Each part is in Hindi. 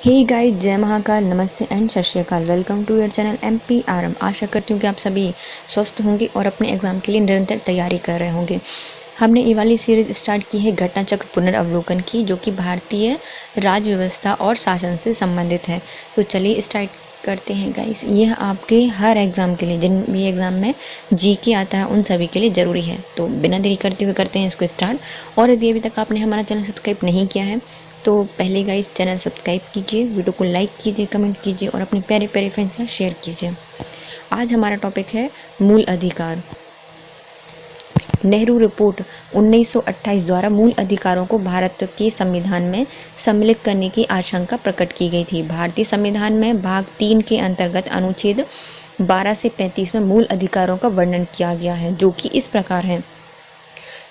हे गाइस, जय महाकाल, नमस्ते एंड सत श्री अकाल। Welcome to your channel MPRM। आशा करती हूँ कि आप सभी स्वस्थ होंगे और अपने एग्जाम के लिए निरंतर तैयारी कर रहे होंगे। हमने ये वाली सीरीज स्टार्ट की है घटना चक्र पुनर्वलोकन की, जो कि भारतीय राज्य व्यवस्था और शासन से संबंधित है। तो चलिए स्टार्ट करते हैं गाइस। यह आपके हर एग्ज़ाम के लिए, जिन भी एग्ज़ाम में GK आता है उन सभी के लिए ज़रूरी है। तो बिना देरी करते हुए करते हैं इसको स्टार्ट। और यदि अभी तक आपने हमारा चैनल सब्सक्राइब नहीं किया है तो पहले गाइस चैनल सब्सक्राइब कीजिए, वीडियो को लाइक कीजिए, कमेंट कीजिए और अपने प्यारे प्यारे फ्रेंड्स के साथ शेयर कीजिए। आज हमारा टॉपिक है मूल अधिकार। नेहरू रिपोर्ट 1928 द्वारा मूल अधिकारों को भारत के संविधान में सम्मिलित करने की आशंका प्रकट की गई थी। भारतीय संविधान में भाग 3 के अंतर्गत अनुच्छेद 12 से 35 में मूल अधिकारों का वर्णन किया गया है, जो कि इस प्रकार है: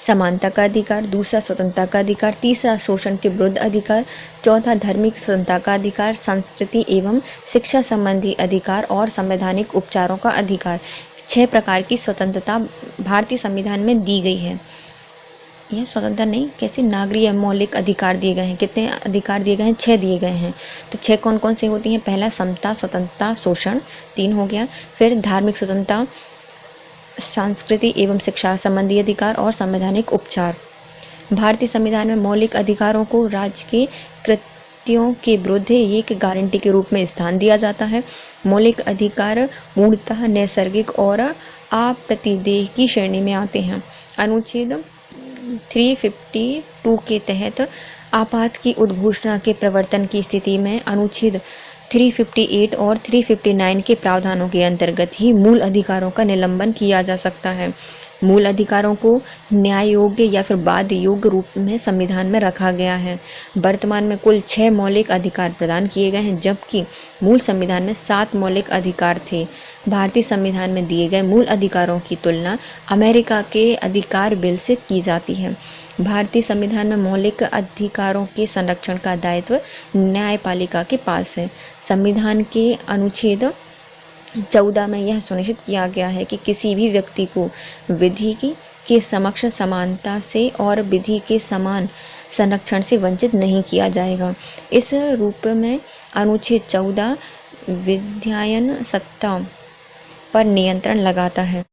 समानता का अधिकार, दूसरा स्वतंत्रता का अधिकार, तीसरा शोषण के विरुद्ध अधिकार, चौथा धार्मिक स्वतंत्रता का अधिकार, संस्कृति एवं शिक्षा संबंधी अधिकार और संवैधानिक उपचारों का अधिकार। 6 प्रकार की स्वतंत्रता भारतीय संविधान में दी गई है। यह स्वतंत्रता नहीं, कैसे नागरिक मौलिक अधिकार दिए गए हैं। कितने अधिकार दिए गए हैं? 6 दिए गए हैं। तो 6 कौन कौन से होती हैं? पहला समता, स्वतंत्रता, शोषण, 3 हो गया। फिर धार्मिक स्वतंत्रता, संस्कृति एवं शिक्षा संबंधी अधिकार और संवैधानिक उपचार। भारतीय संविधान में मौलिक अधिकारों को राज्य के कृत्यों के विरुद्ध एक गारंटी के रूप में स्थान दिया जाता है। मौलिक अधिकार मूलतः नैसर्गिक और अप्रतिदेय की श्रेणी में आते हैं। अनुच्छेद 352 के तहत आपात की उद्घोषणा के प्रवर्तन की स्थिति में अनुच्छेद 358 और 359 के प्रावधानों के अंतर्गत ही मूल अधिकारों का निलंबन किया जा सकता है। मूल अधिकारों को न्याय योग्य या फिर बाध्य योग्य रूप में संविधान में रखा गया है। वर्तमान में कुल 6 मौलिक अधिकार प्रदान किए गए हैं, जबकि मूल संविधान में 7 मौलिक अधिकार थे। भारतीय संविधान में दिए गए मूल अधिकारों की तुलना अमेरिका के अधिकार बिल से की जाती है। भारतीय संविधान में मौलिक अधिकारों के संरक्षण का दायित्व न्यायपालिका के पास है। संविधान के अनुच्छेद 14 में यह सुनिश्चित किया गया है कि किसी भी व्यक्ति को विधि के समक्ष समानता से और विधि के समान संरक्षण से वंचित नहीं किया जाएगा। इस रूप में अनुच्छेद 14 विधायन सत्ता पर नियंत्रण लगाता है।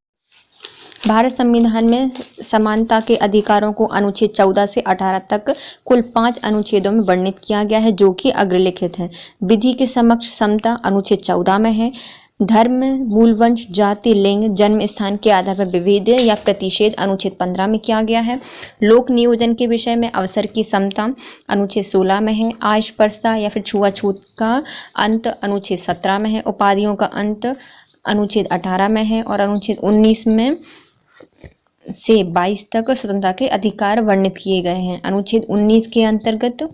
भारत संविधान में समानता के अधिकारों को अनुच्छेद 14 से 18 तक कुल 5 अनुच्छेदों में वर्णित किया गया है, जो कि अग्रलिखित है। विधि के समक्ष समता अनुच्छेद 14 में है। धर्म, मूलवंश, जाति, लिंग, जन्म स्थान के आधार पर विभेद या प्रतिषेध अनुच्छेद 15 में किया गया है। लोक नियोजन के विषय में अवसर की समता अनुच्छेद 16 में है। अस्पृश्यता या फिर छुआछूत का अंत अनुच्छेद 17 में है। उपाधियों का अंत अनुच्छेद 18 में है और अनुच्छेद 19 में से 22 तक स्वतंत्रता के अधिकार वर्णित किए गए हैं। अनुच्छेद 19 के अंतर्गत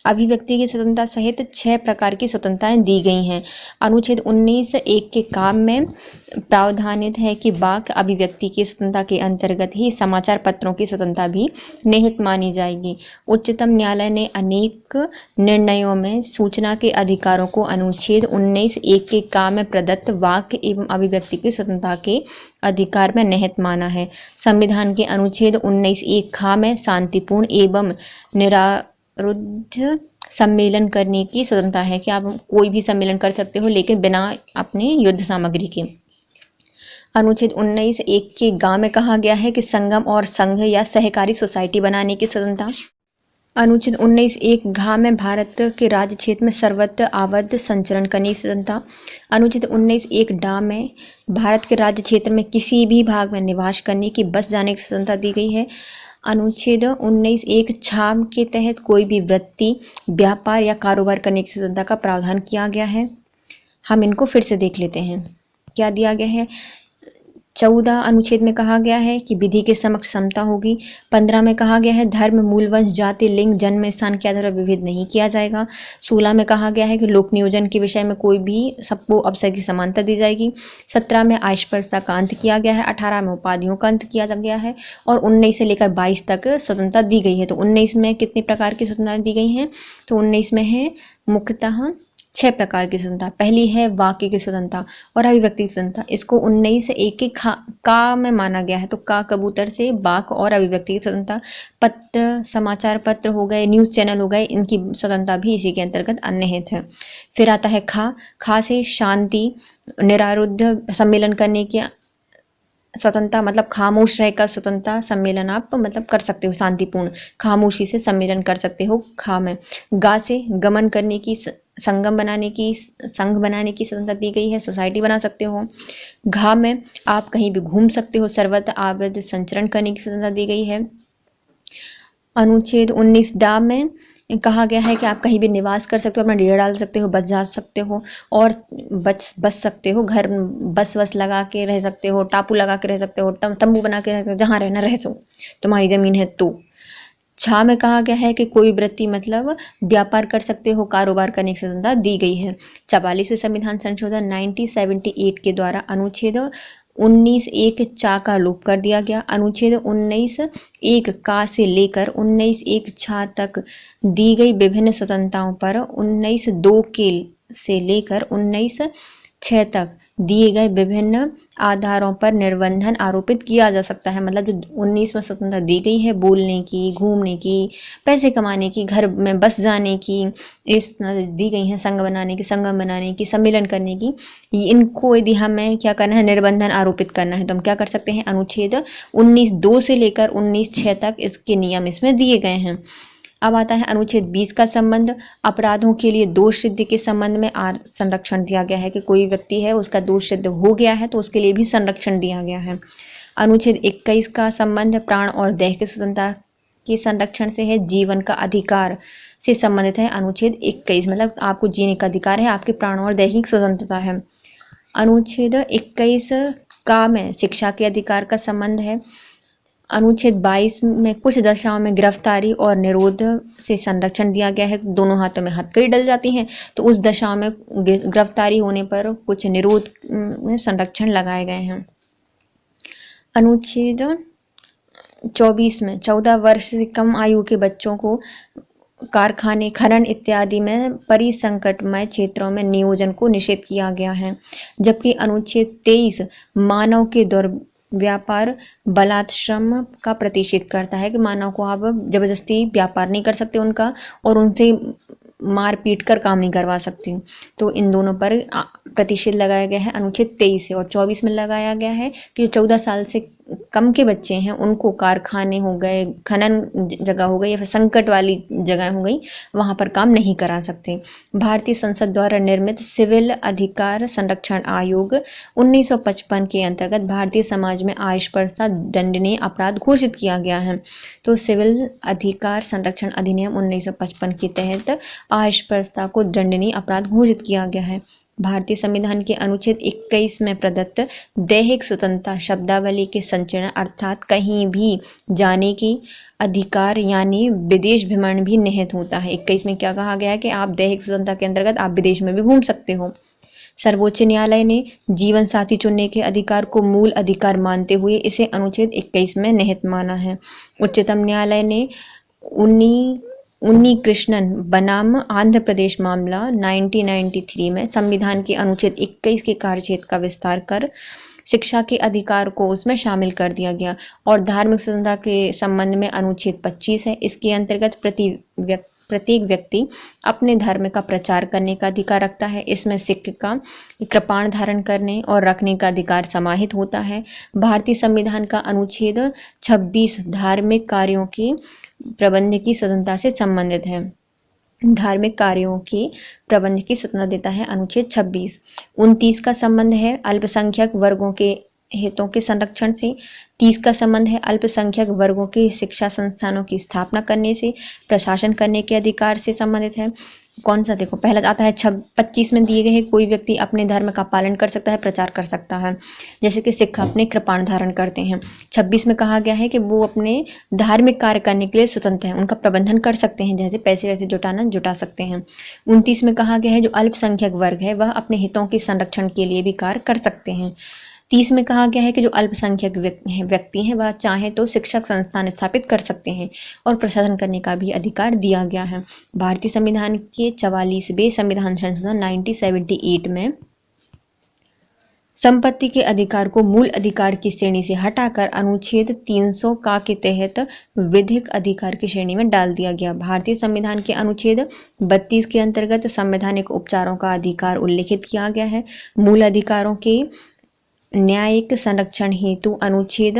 अभिव्यक्ति की स्वतंत्रता सहित 6 प्रकार की स्वतंत्रताएं दी गई हैं। अनुच्छेद 19(1) के काम में प्रावधानित है कि वाक अभिव्यक्ति की स्वतंत्रता के अंतर्गत ही समाचार पत्रों की स्वतंत्रता भी निहित मानी जाएगी। उच्चतम न्यायालय ने अनेक निर्णयों में सूचना के अधिकारों को अनुच्छेद 19(1) के काम में प्रदत्त वाक एवं अभिव्यक्ति की स्वतंत्रता के अधिकार में निहित माना है। संविधान के अनुच्छेद 19(1) खा में शांतिपूर्ण एवं निरारुद्ध सम्मेलन करने की स्वतंत्रता है कि आप कोई भी सम्मेलन कर सकते हो, लेकिन बिना अपने युद्ध सामग्री के। अनुच्छेद 19(1) के ग में कहा गया है कि संगम और संघ या सहकारी सोसाइटी बनाने की स्वतंत्रता। अनुच्छेद 19(1) घ में भारत के राज्य क्षेत्र में सर्वत्र आबद्ध संचरण करने की स्वतंत्रता। अनुच्छेद 19(1) डा में भारत के राज्य क्षेत्र में किसी भी भाग में निवास करने की, बस जाने की स्वतंत्रता दी गई है। अनुच्छेद 19(1) छाम के तहत कोई भी वृत्ति, व्यापार या कारोबार करने की स्वतंत्रता का प्रावधान किया गया है। हम इनको फिर से देख लेते हैं। क्या दिया गया है? 14 अनुच्छेद में कहा गया है कि विधि के समक्ष समता होगी। 15 में कहा गया है धर्म, मूलवंश, जाति, लिंग, जन्म स्थान के आधार पर विभेद नहीं किया जाएगा। 16 में कहा गया है कि लोक नियोजन के विषय में कोई भी सबको अवसर की समानता दी जाएगी। 17 में अस्पृश्यता का अंत किया गया है। 18 में उपाधियों का अंत किया गया है और 19 से लेकर 22 तक स्वतंत्रता दी गई है। तो 19 में कितने प्रकार की स्वतंत्रता दी गई हैं? तो 19 में है मुख्यतः 6 प्रकार की स्वतंत्रता। पहली है वाक्य की स्वतंत्रता और अभिव्यक्ति की स्वतंत्रता। इसको 19 से एक एक का में माना गया है। तो का कबूतर से वाक और अभिव्यक्ति की स्वतंत्रता। पत्र, समाचार पत्र हो गए, न्यूज़ चैनल हो गए, इनकी स्वतंत्रता भी इसी के अंतर्गत अन्यहित है। फिर आता है खा से शांति, निरारुद्ध सम्मेलन करने की स्वतंत्रता, मतलब खामोश रहकर स्वतंत्रता सम्मेलन आप मतलब कर सकते हो, शांतिपूर्ण खामोशी से सम्मेलन कर सकते हो खा में। गा से गमन करने की, संगम बनाने की, संघ बनाने की स्वतंत्रता दी गई है, सोसाइटी बना सकते हो। घा में आप कहीं भी घूम सकते हो, सर्वत्र आबद्ध संचरण करने की स्वतंत्रता दी गई है। अनुच्छेद 19 डा में कहा गया है कि आप कहीं भी निवास कर सकते हो, अपना डेरा डाल सकते हो, बच जा सकते हो और बच सकते हो। घर बस लगा के रह सकते हो, टापू लगा के रह सकते हो, तंबू बना के रह सकते हो, जहाँ रहना रह सको, तुम्हारी ज़मीन है तो। छा में कहा गया है कि कोई वृत्ति मतलब व्यापार कर सकते हो, कारोबार करने की स्वतंत्रता दी गई है। 44वें संविधान संशोधन 1978 के द्वारा अनुच्छेद 19(1) चा का लोप कर दिया गया। अनुच्छेद 19(1) का से लेकर 19(1) छा तक दी गई विभिन्न स्वतंत्रताओं पर 19(2) के से लेकर 19(6) तक दिए गए विभिन्न आधारों पर निर्बंधन आरोपित किया जा सकता है। मतलब जो 19 में स्वतंत्रता दी गई है, बोलने की, घूमने की, पैसे कमाने की, घर में बस जाने की, इस दी गई हैं संघ बनाने की, संगम बनाने की, सम्मेलन करने की, इनको यदि हमें क्या करना है, निर्बंधन आरोपित करना है, तो हम क्या कर सकते हैं, अनुच्छेद 19(2) से लेकर 19(6) तक इसके नियम इसमें दिए गए हैं। अब आता है अनुच्छेद 20 का संबंध। अपराधों के लिए दोष सिद्धि के संबंध में संरक्षण दिया गया है कि कोई व्यक्ति है उसका दोष सिद्ध हो गया है तो उसके लिए भी संरक्षण दिया गया है। अनुच्छेद 21 का संबंध प्राण और देह की स्वतंत्रता के संरक्षण से है। जीवन का अधिकार से संबंधित है अनुच्छेद 21, मतलब आपको जीने का अधिकार है, आपके प्राण और देह की स्वतंत्रता है। अनुच्छेद 21 का में शिक्षा के अधिकार का संबंध है। अनुच्छेद 22 में कुछ दशाओं में गिरफ्तारी और निरोध से संरक्षण दिया गया है। दोनों हाथों में हथकड़ी डल जाती हैं तो उस दशा में गिरफ्तारी होने पर कुछ निरोध में संरक्षण लगाए गए हैं। अनुच्छेद 24 में 14 वर्ष से कम आयु के बच्चों को कारखाने, खनन इत्यादि में परिसंकटमय क्षेत्रों में नियोजन को निषेध किया गया है। जबकि अनुच्छेद 23 मानव के व्यापार बलात्श्रम का प्रतिषेध करता है कि मानव को आप जबरदस्ती व्यापार नहीं कर सकते उनका, और उनसे मार पीट कर काम नहीं करवा सकते। तो इन दोनों पर प्रतिषेध लगाया गया है अनुच्छेद 23 से। और 24 में लगाया गया है कि 14 साल से कम के बच्चे हैं उनको कारखाने हो गए, खनन जगह हो गई या फिर संकट वाली जगह हो गई, वहाँ पर काम नहीं करा सकते। भारतीय संसद द्वारा निर्मित सिविल अधिकार संरक्षण आयोग 1955 के अंतर्गत भारतीय समाज में अस्पृश्यता दंडनीय अपराध घोषित किया गया है। तो सिविल अधिकार संरक्षण अधिनियम 1955 के तहत अस्पृश्यता को दंडनीय अपराध घोषित किया गया है। भारतीय संविधान के अनुच्छेद 21 में प्रदत्त दैहिक स्वतंत्रता शब्दावली के संचरण अर्थात कहीं भी जाने की अधिकार यानी विदेश भ्रमण भी निहित होता है। 21 में क्या कहा गया है कि आप दैहिक स्वतंत्रता के अंतर्गत आप विदेश में भी घूम सकते हो। सर्वोच्च न्यायालय ने जीवन साथी चुनने के अधिकार को मूल अधिकार मानते हुए इसे अनुच्छेद 21 में निहित माना है। उच्चतम न्यायालय ने उन्नी कृष्णन बनाम आंध्र प्रदेश मामला 1993 में संविधान के अनुच्छेद 21 के कार्यक्षेत्र का विस्तार कर शिक्षा के अधिकार को उसमें शामिल कर दिया गया। और धार्मिक स्वतंत्रता के संबंध में अनुच्छेद 25 है। इसके अंतर्गत प्रत्येक व्यक्ति अपने धर्म का प्रचार करने का अधिकार रखता है। इसमें सिख का कृपाण धारण करने और रखने का अधिकार समाहित होता है। भारतीय संविधान का अनुच्छेद 26 धार्मिक कार्यों के प्रबंध की स्वतंत्रता से संबंधित है। धार्मिक कार्यों के प्रबंध की स्वतंत्रता देता है अनुच्छेद 26। 29 का संबंध है अल्पसंख्यक वर्गों के हितों के संरक्षण से। 30 का संबंध है अल्पसंख्यक वर्गों के शिक्षा संस्थानों की स्थापना करने से, प्रशासन करने के अधिकार से संबंधित है। कौन सा देखो, पहला आता है 25 में दिए गए हैं कोई व्यक्ति अपने धर्म का पालन कर सकता है, प्रचार कर सकता है, जैसे कि सिख अपने कृपाण धारण करते हैं। 26 में कहा गया है कि वो अपने धार्मिक कार्य करने के लिए स्वतंत्र हैं, उनका प्रबंधन कर सकते हैं, जैसे पैसे वैसे जुटा सकते हैं। 29 में कहा गया है जो अल्पसंख्यक वर्ग है वह अपने हितों के संरक्षण के लिए भी कार्य कर सकते हैं। 30 में कहा गया है कि जो अल्पसंख्यक व्यक्ति हैं वह चाहे तो शिक्षक संस्थान स्थापित कर सकते हैं और प्रशासन करने का भी अधिकार दिया गया है। भारतीय संविधान के 44वें संविधान संशोधन 1978 में संपत्ति के अधिकार को मूल अधिकार की श्रेणी से हटाकर अनुच्छेद 300 का के तहत विधिक अधिकार की श्रेणी में डाल दिया गया। भारतीय संविधान के अनुच्छेद 32 के अंतर्गत संवैधानिक उपचारों का अधिकार उल्लिखित किया गया है। मूल अधिकारों के न्यायिक संरक्षण हेतु अनुच्छेद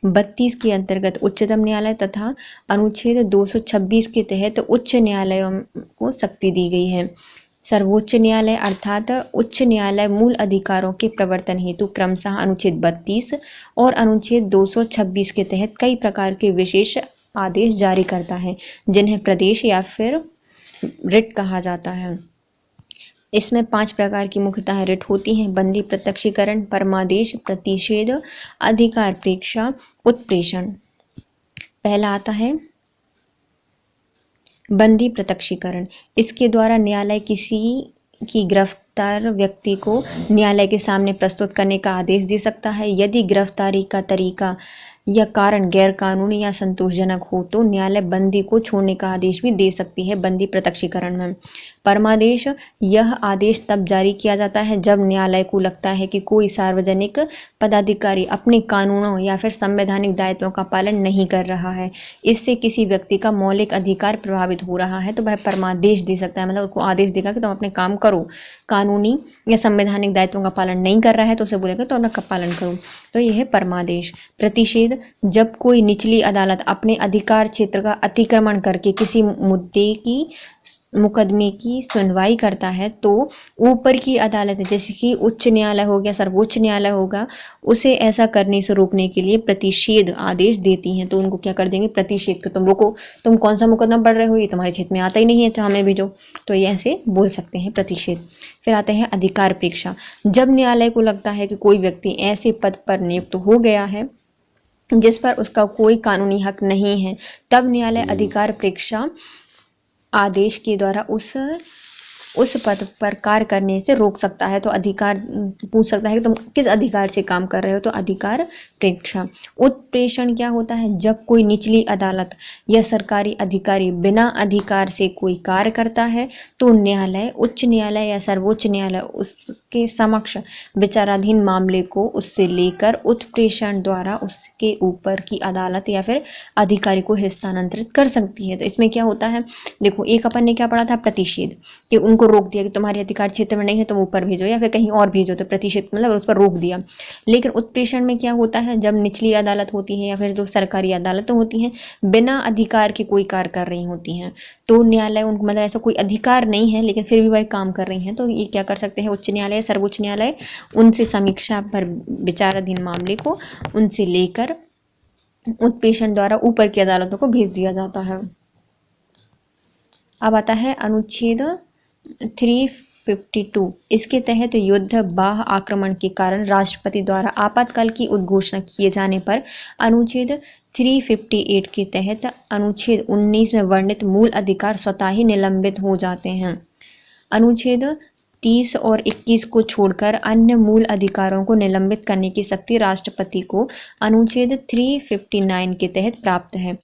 32 के अंतर्गत उच्चतम न्यायालय तथा अनुच्छेद 226 के तहत उच्च न्यायालयों को शक्ति दी गई है। सर्वोच्च न्यायालय अर्थात उच्च न्यायालय मूल अधिकारों के प्रवर्तन हेतु क्रमशः अनुच्छेद 32 और अनुच्छेद 226 के तहत कई प्रकार के विशेष आदेश जारी करता है, जिन्हें प्रदेश या फिर रिट कहा जाता है। इसमें 5 प्रकार की मुख्यतः रिट होती हैं: बंदी, प्रत्यक्षीकरण, परमादेश, प्रतिषेध, अधिकार प्रेक्षा, उत्प्रेषण। पहला आता है बंदी प्रत्यक्षीकरण। इसके द्वारा न्यायालय किसी की गिरफ्तार व्यक्ति को न्यायालय के सामने प्रस्तुत करने का आदेश दे सकता है। यदि गिरफ्तारी का तरीका या कारण गैरकानूनी या संतोषजनक हो तो न्यायालय बंदी को छोड़ने का आदेश भी दे सकती है। बंदी प्रत्यक्षीकरण में परमादेश, यह आदेश तब जारी किया जाता है जब न्यायालय को लगता है कि कोई सार्वजनिक पदाधिकारी अपने कानूनों या फिर संवैधानिक दायित्वों का पालन नहीं कर रहा है, इससे किसी व्यक्ति का मौलिक अधिकार प्रभावित हो रहा है, तो वह परमादेश दे सकता है। मतलब उसको आदेश देगा कि तुम अपने काम करो, कानूनी या संवैधानिक दायित्वों का पालन नहीं कर रहा है तो उसे बोलेगा तो अपना पालन करो, तो यह है परमादेश। प्रतिषेध, जब कोई निचली अदालत अपने अधिकार क्षेत्र का अतिक्रमण करके किसी मुद्दे की मुकदमे की सुनवाई करता है तो ऊपर की अदालत जैसे कि उच्च न्यायालय हो गया, सर्वोच्च न्यायालय होगा, उसे ऐसा करने से रोकने के लिए प्रतिषेध आदेश देती हैं। तो उनको क्या कर देंगे, प्रतिषेध कि तुम रोको, तुम कौन सा मुकदमा पढ़ रहे हो, ये तुम्हारे क्षेत्र में आता ही नहीं है तो हमें भेजो, तो ये ऐसे बोल सकते हैं प्रतिषेध। फिर आते हैं अधिकार प्रेक्षा। जब न्यायालय को लगता है कि कोई व्यक्ति ऐसे पद पर नियुक्त हो गया है जिस पर उसका कोई कानूनी हक नहीं है, तब न्यायालय अधिकार प्रेक्षा आदेश के द्वारा उस पद पर कार्य करने से रोक सकता है। तो अधिकार पूछ सकता है कि तुम किस अधिकार से काम कर रहे हो, तो अधिकार प्रेक्षा। उत्प्रेषण क्या होता है, जब कोई निचली अदालत या सरकारी अधिकारी बिना अधिकार से कोई कार्य करता है तो न्यायालय, उच्च न्यायालय या सर्वोच्च न्यायालय उसके समक्ष विचाराधीन मामले को उससे लेकर उत्प्रेषण द्वारा उसके ऊपर की अदालत या फिर अधिकारी को हस्तांतरित कर सकती है। तो इसमें क्या होता है, देखो एक अपन ने क्या पढ़ा था, प्रतिषेध, कि उनको रोक दिया कि तुम्हारे अधिकार क्षेत्र में नहीं है तुम ऊपर भेजो या फिर कहीं और भेजो, तो प्रतिषेध मतलब उस पर रोक दिया। लेकिन उत्प्रेषण में क्या होता है, जब निचली अदालत होती है या फिर जो सरकारी अदालतें होती हैं बिना अधिकार के कोई कार्य कर रही होती हैं, तो न्यायालय उनको मतलब ऐसा कोई अधिकार नहीं है लेकिन फिर भी वह काम कर रही हैं, तो ये क्या कर सकते हैं, उच्च न्यायालय, सर्वोच्च न्यायालय उनसे समीक्षा पर विचाराधीन मामले को उनसे लेकर उत्प्रेषण द्वारा ऊपर की अदालतों को भेज दिया जाता है। अब आता है अनुच्छेद 352। इसके तहत युद्ध, बाह्य आक्रमण के कारण राष्ट्रपति द्वारा आपातकाल की उद्घोषणा किए जाने पर अनुच्छेद 358 के तहत अनुच्छेद 19 में वर्णित मूल अधिकार स्वतः ही निलंबित हो जाते हैं। अनुच्छेद 30 और 21 को छोड़कर अन्य मूल अधिकारों को निलंबित करने की शक्ति राष्ट्रपति को अनुच्छेद 359 के तहत प्राप्त है।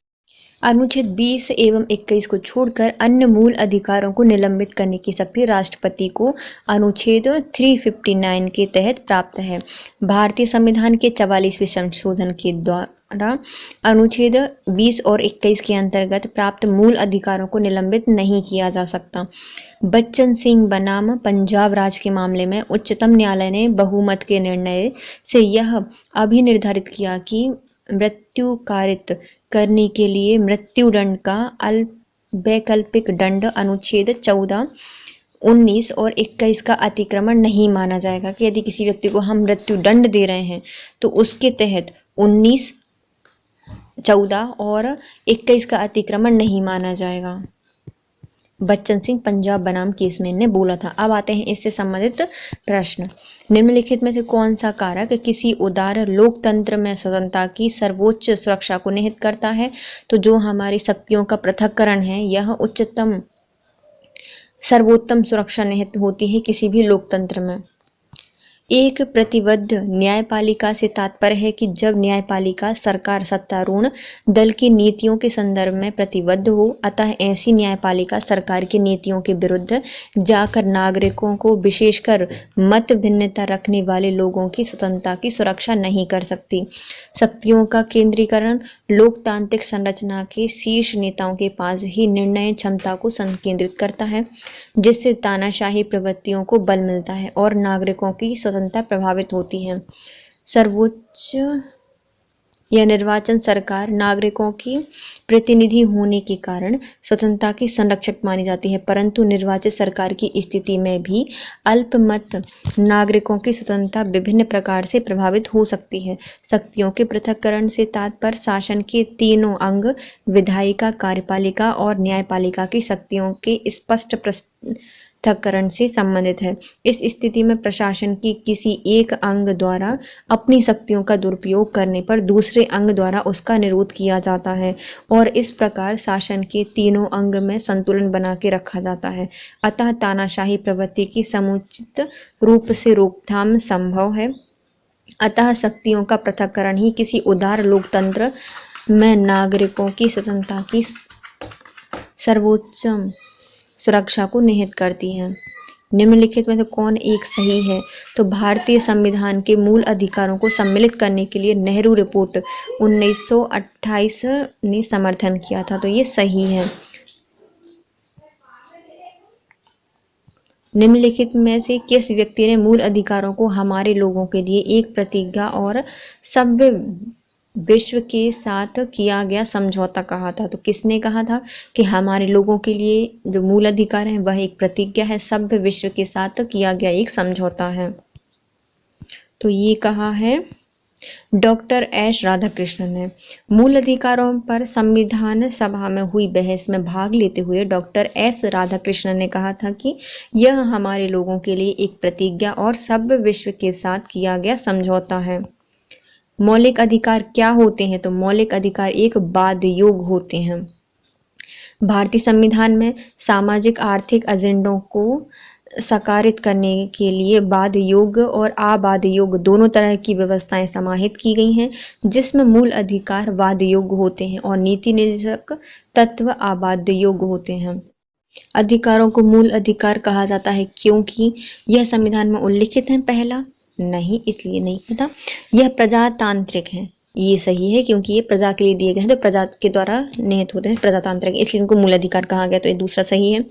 अनुच्छेद 20 एवं 21 को छोड़कर अन्य मूल अधिकारों को निलंबित करने की शक्ति राष्ट्रपति को अनुच्छेद 359 के तहत प्राप्त है। भारतीय संविधान के 44वें संशोधन के द्वारा अनुच्छेद 20 और 21 के अंतर्गत प्राप्त मूल अधिकारों को निलंबित नहीं किया जा सकता। बच्चन सिंह बनाम पंजाब राज्य के मामले में उच्चतम न्यायालय ने बहुमत के निर्णय से यह अभी निर्धारित किया कि मृत्यु कारित करने के लिए मृत्युदंड का वैकल्पिक दंड अनुच्छेद 14, 19 और 21 का अतिक्रमण नहीं माना जाएगा, कि यदि किसी व्यक्ति को हम मृत्यु दंड दे रहे हैं तो उसके तहत 19, 14 और 21 का अतिक्रमण नहीं माना जाएगा। बच्चन सिंह पंजाब बनाम केस में ने बोला था। अब आते हैं इससे संबंधित प्रश्न। निम्नलिखित में से कौन सा कारक किसी उदार लोकतंत्र में स्वतंत्रता की सर्वोच्च सुरक्षा को निहित करता है? तो जो हमारी शक्तियों का पृथक्करण है यह सर्वोत्तम सुरक्षा निहित होती है किसी भी लोकतंत्र में। एक प्रतिबद्ध न्यायपालिका से तात्पर्य है कि जब न्यायपालिका सरकार सत्तारूढ़ दल की नीतियों के संदर्भ में प्रतिबद्ध हो, अतः ऐसी न्यायपालिका सरकार की नीतियों के विरुद्ध जाकर नागरिकों को, विशेषकर मत भिन्नता रखने वाले लोगों की स्वतंत्रता की सुरक्षा नहीं कर सकती। शक्तियों का केंद्रीकरण लोकतांत्रिक संरचना के शीर्ष नेताओं के पास ही निर्णय क्षमता को संकेंद्रित करता है, जिससे तानाशाही प्रवृत्तियों को बल मिलता है और नागरिकों की स्वतंत्रता प्रभावित होती है। सर्वोच्च यह निर्वाचन सरकार नागरिकों की प्रतिनिधि होने के कारण स्वतंत्रता की संरक्षक मानी जाती है, परंतु निर्वाचित सरकार की स्थिति में भी अल्पमत नागरिकों की स्वतंत्रता विभिन्न प्रकार से प्रभावित हो सकती है। शक्तियों के पृथक्करण से तात्पर्य शासन के तीनों अंग विधायिका, कार्यपालिका और न्यायपालिका की शक्तियों के स्पष्ट पृथक्करण से संबंधित है। इस स्थिति में प्रशासन की किसी एक अंग द्वारा अपनी शक्तियों का दुरुपयोग करने पर दूसरे अंग द्वारा उसका निरोध किया जाता है और इस प्रकार शासन के तीनों अंग में संतुलन बना के रखा जाता है। अतः तानाशाही प्रवृत्ति की समुचित रूप से रोकथाम संभव है। अतः शक्तियों का पृथक्करण ही किसी उदार लोकतंत्र में नागरिकों की स्वतंत्रता की सर्वोच्च सुरक्षा को निहित करती है। निम्नलिखित में से कौन एक सही है? तो भारतीय संविधान के मूल अधिकारों को सम्मिलित करने के लिए नेहरू रिपोर्ट 1928 ने समर्थन किया था, तो ये सही है। निम्नलिखित में से किस व्यक्ति ने मूल अधिकारों को हमारे लोगों के लिए एक प्रतिज्ञा और सभ्य विश्व के साथ किया गया समझौता कहा था? तो किसने कहा था कि हमारे लोगों के लिए जो मूल अधिकार है वह एक प्रतिज्ञा है, सभ्य विश्व के साथ किया गया एक समझौता है। तो ये कहा है डॉक्टर एस राधाकृष्णन ने। मूल अधिकारों पर संविधान सभा में हुई बहस में भाग लेते हुए डॉक्टर एस राधाकृष्णन ने कहा था कि यह हमारे लोगों के लिए एक प्रतिज्ञा और सभ्य विश्व के साथ किया गया समझौता है। मौलिक अधिकार क्या होते हैं? तो मौलिक अधिकार एक बाध्य योग होते हैं। भारतीय संविधान में सामाजिक आर्थिक एजेंडों को साकारित करने के लिए बाध्य योग और अबाध्य योग दोनों तरह की व्यवस्थाएं समाहित की गई हैं, जिसमें मूल अधिकार बाध्य योग होते हैं और नीति निर्देशक तत्व अबाध्य योग होते हैं। अधिकारों को मूल अधिकार कहा जाता है क्योंकि यह संविधान में उल्लिखित है। पहला नहीं, इसलिए नहीं पता। यह प्रजातांत्रिक है, ये सही है क्योंकि ये प्रजा के लिए दिए गए हैं, तो प्रजा के द्वारा निहित होते हैं, प्रजातांत्रिक, इसलिए इनको मूल अधिकार कहा गया, तो ये दूसरा सही है।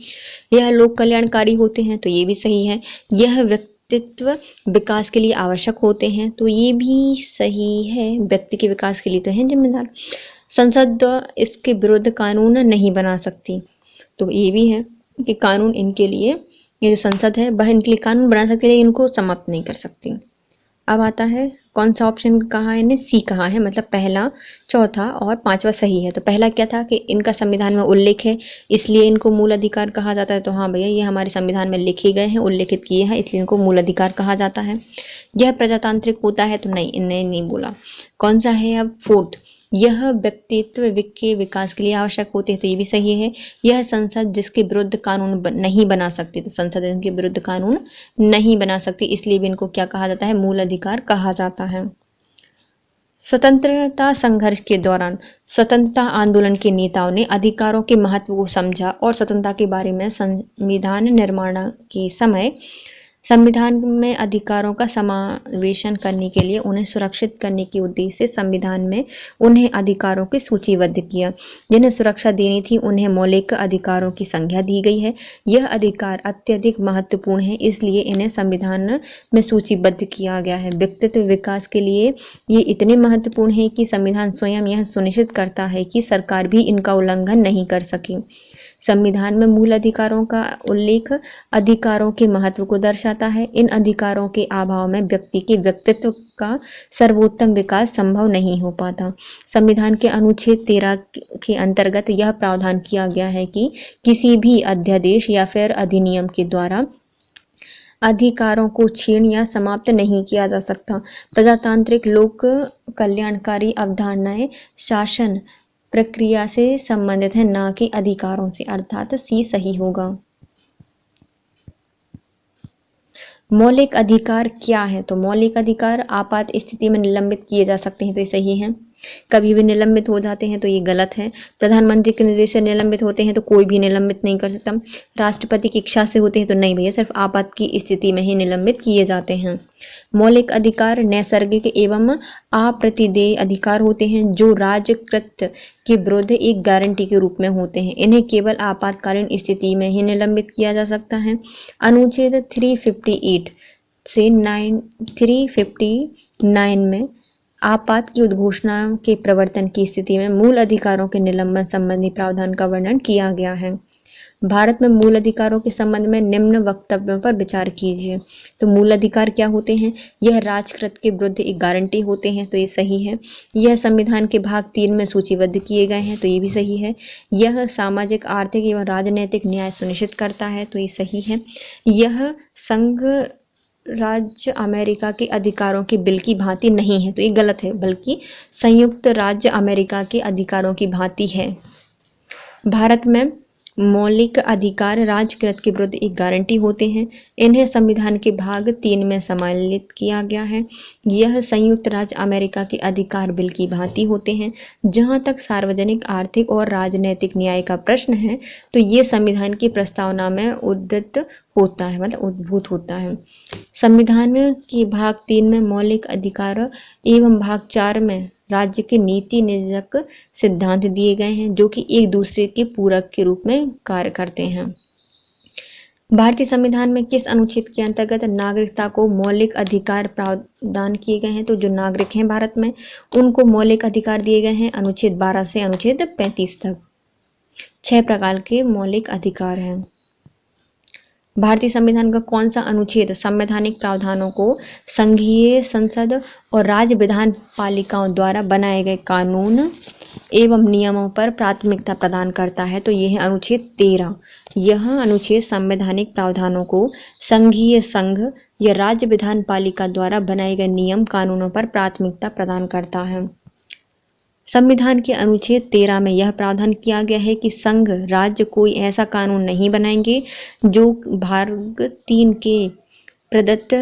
यह लोक कल्याणकारी होते हैं, तो ये भी सही है। यह व्यक्तित्व विकास के लिए आवश्यक होते हैं, तो ये भी सही है, व्यक्ति के विकास के लिए तो है जिम्मेदार। संसद इसके विरुद्ध कानून नहीं बना सकती, तो ये भी है कि कानून इनके लिए, ये जो संसद है वह इनके लिए कानून बना सकती है लेकिन इनको समाप्त नहीं कर सकती। अब आता है कौन सा ऑप्शन कहा है इन्हें? सी कहा है, मतलब पहला, चौथा और पांचवा सही है। तो पहला क्या था कि इनका संविधान में उल्लेख है इसलिए इनको मूल अधिकार कहा जाता है, तो हाँ भैया ये हमारे संविधान में लिखे गए हैं, उल्लेखित किए हैं, इसलिए इनको मूल अधिकार कहा जाता है। यह प्रजातांत्रिक होता है, तो नहीं, इन्हें नहीं बोला। कौन सा है अब? फोर्थ, यह व्यक्तित्व के विकास के लिए आवश्यक होते हैं, तो ये भी सही है। यह संसद जिसके विरुद्ध कानून नहीं बना सकती, तो संसद इनके विरुद्ध कानून नहीं बना सकती, इसलिए भी इनको क्या कहा जाता है? मूल अधिकार कहा जाता है। स्वतंत्रता संघर्ष के दौरान स्वतंत्रता आंदोलन के नेताओं ने अधिकारों के महत्व को समझा और स्वतंत्रता के बारे में संविधान निर्माण के समय संविधान में अधिकारों का समावेशन करने के लिए उन्हें सुरक्षित करने के उद्देश्य से संविधान में उन्हें अधिकारों की सूचीबद्ध किया। जिन्हें सुरक्षा देनी थी उन्हें मौलिक अधिकारों की संज्ञा दी गई है। यह अधिकार अत्यधिक महत्वपूर्ण है, इसलिए इन्हें संविधान में सूचीबद्ध किया गया है। व्यक्तित्व विकास के लिए ये इतने महत्वपूर्ण है कि संविधान स्वयं यह सुनिश्चित करता है कि सरकार भी इनका उल्लंघन नहीं कर सके। संविधान में मूल अधिकारों का उल्लेख अधिकारों के महत्व को दर्शाता है। इन अधिकारों के अभाव में व्यक्ति के व्यक्तित्व का सर्वोत्तम विकास संभव नहीं हो पाता। संविधान के अनुच्छेद 13 के अंतर्गत यह प्रावधान किया गया है कि किसी भी अध्यादेश या फिर अधिनियम के द्वारा अधिकारों को छीन या समाप्त नहीं किया जा सकता। प्रजातांत्रिक लोक कल्याणकारी अवधारणाएं शासन प्रक्रिया से संबंधित है, ना कि अधिकारों से, अर्थात सी सही होगा। मौलिक अधिकार क्या है? तो मौलिक अधिकार आपात स्थिति में निलंबित किए जा सकते हैं, तो ये सही है। कभी भी निलंबित हो जाते हैं, तो ये गलत है। प्रधानमंत्री के निर्देश से निलंबित होते हैं, तो कोई भी निलंबित नहीं कर सकता। राष्ट्रपति की इच्छा से होते हैं, तो नहीं भैया, सिर्फ आपात की स्थिति में ही निलंबित किए जाते हैं। मौलिक अधिकार नैसर्गिक एवं अप्रतिदेय अधिकार होते हैं जो राजकृत के विरुद्ध एक गारंटी के रूप में होते हैं। इन्हें केवल आपातकालीन स्थिति में ही निलंबित किया जा सकता है। अनुच्छेद 358 से 359 में आपात की उद्घोषणा के प्रवर्तन की स्थिति में मूल अधिकारों के निलंबन संबंधी प्रावधान का वर्णन किया गया है। भारत में मूल अधिकारों के संबंध में निम्न वक्तव्यों पर विचार कीजिए। तो मूल अधिकार क्या होते हैं? यह राजकृत के विरुद्ध एक गारंटी होते हैं, तो ये सही है। यह संविधान के भाग 3 में सूचीबद्ध किए गए हैं, तो ये भी सही है। यह सामाजिक, आर्थिक एवं राजनैतिक न्याय सुनिश्चित करता है, तो ये सही है। यह संघ राज्य अमेरिका के अधिकारों के बिल की भांति नहीं है, तो ये गलत है, बल्कि संयुक्त राज्य अमेरिका के अधिकारों की भांति है। भारत में मौलिक अधिकार राजकृत के विरुद्ध एक गारंटी होते हैं। इन्हें संविधान के भाग 3 में सम्मिलित किया गया है। यह संयुक्त राज्य अमेरिका के अधिकार बिल की भांति होते हैं। जहां तक सार्वजनिक, आर्थिक और राजनैतिक न्याय का प्रश्न है, तो ये संविधान की प्रस्तावना में उद्धृत होता है, मतलब उद्भूत होता है। संविधान के भाग 3 में मौलिक अधिकार एवं भाग 4 में राज्य के नीति निर्देशक सिद्धांत दिए गए हैं, जो कि एक दूसरे के पूरक के रूप में कार्य करते हैं। भारतीय संविधान में किस अनुच्छेद के अंतर्गत नागरिकता को मौलिक अधिकार प्रदान किए गए हैं? तो जो नागरिक हैं भारत में, उनको मौलिक अधिकार दिए गए हैं अनुच्छेद 12 से अनुच्छेद 35 तक। 6 प्रकार के मौलिक अधिकार हैं। भारतीय संविधान का कौन सा अनुच्छेद संवैधानिक प्रावधानों को संघीय संसद और राज्य विधान पालिकाओं द्वारा बनाए गए कानून एवं नियमों पर प्राथमिकता प्रदान करता है? तो यह है अनुच्छेद 13। यह अनुच्छेद संवैधानिक प्रावधानों को संघीय संघ या राज्य विधान पालिका द्वारा बनाए गए नियम कानूनों पर प्राथमिकता प्रदान करता है। संविधान के अनुच्छेद 13 में यह प्रावधान किया गया है कि संघ राज्य कोई ऐसा कानून नहीं बनाएंगे जो भाग 3 के प्रदत्त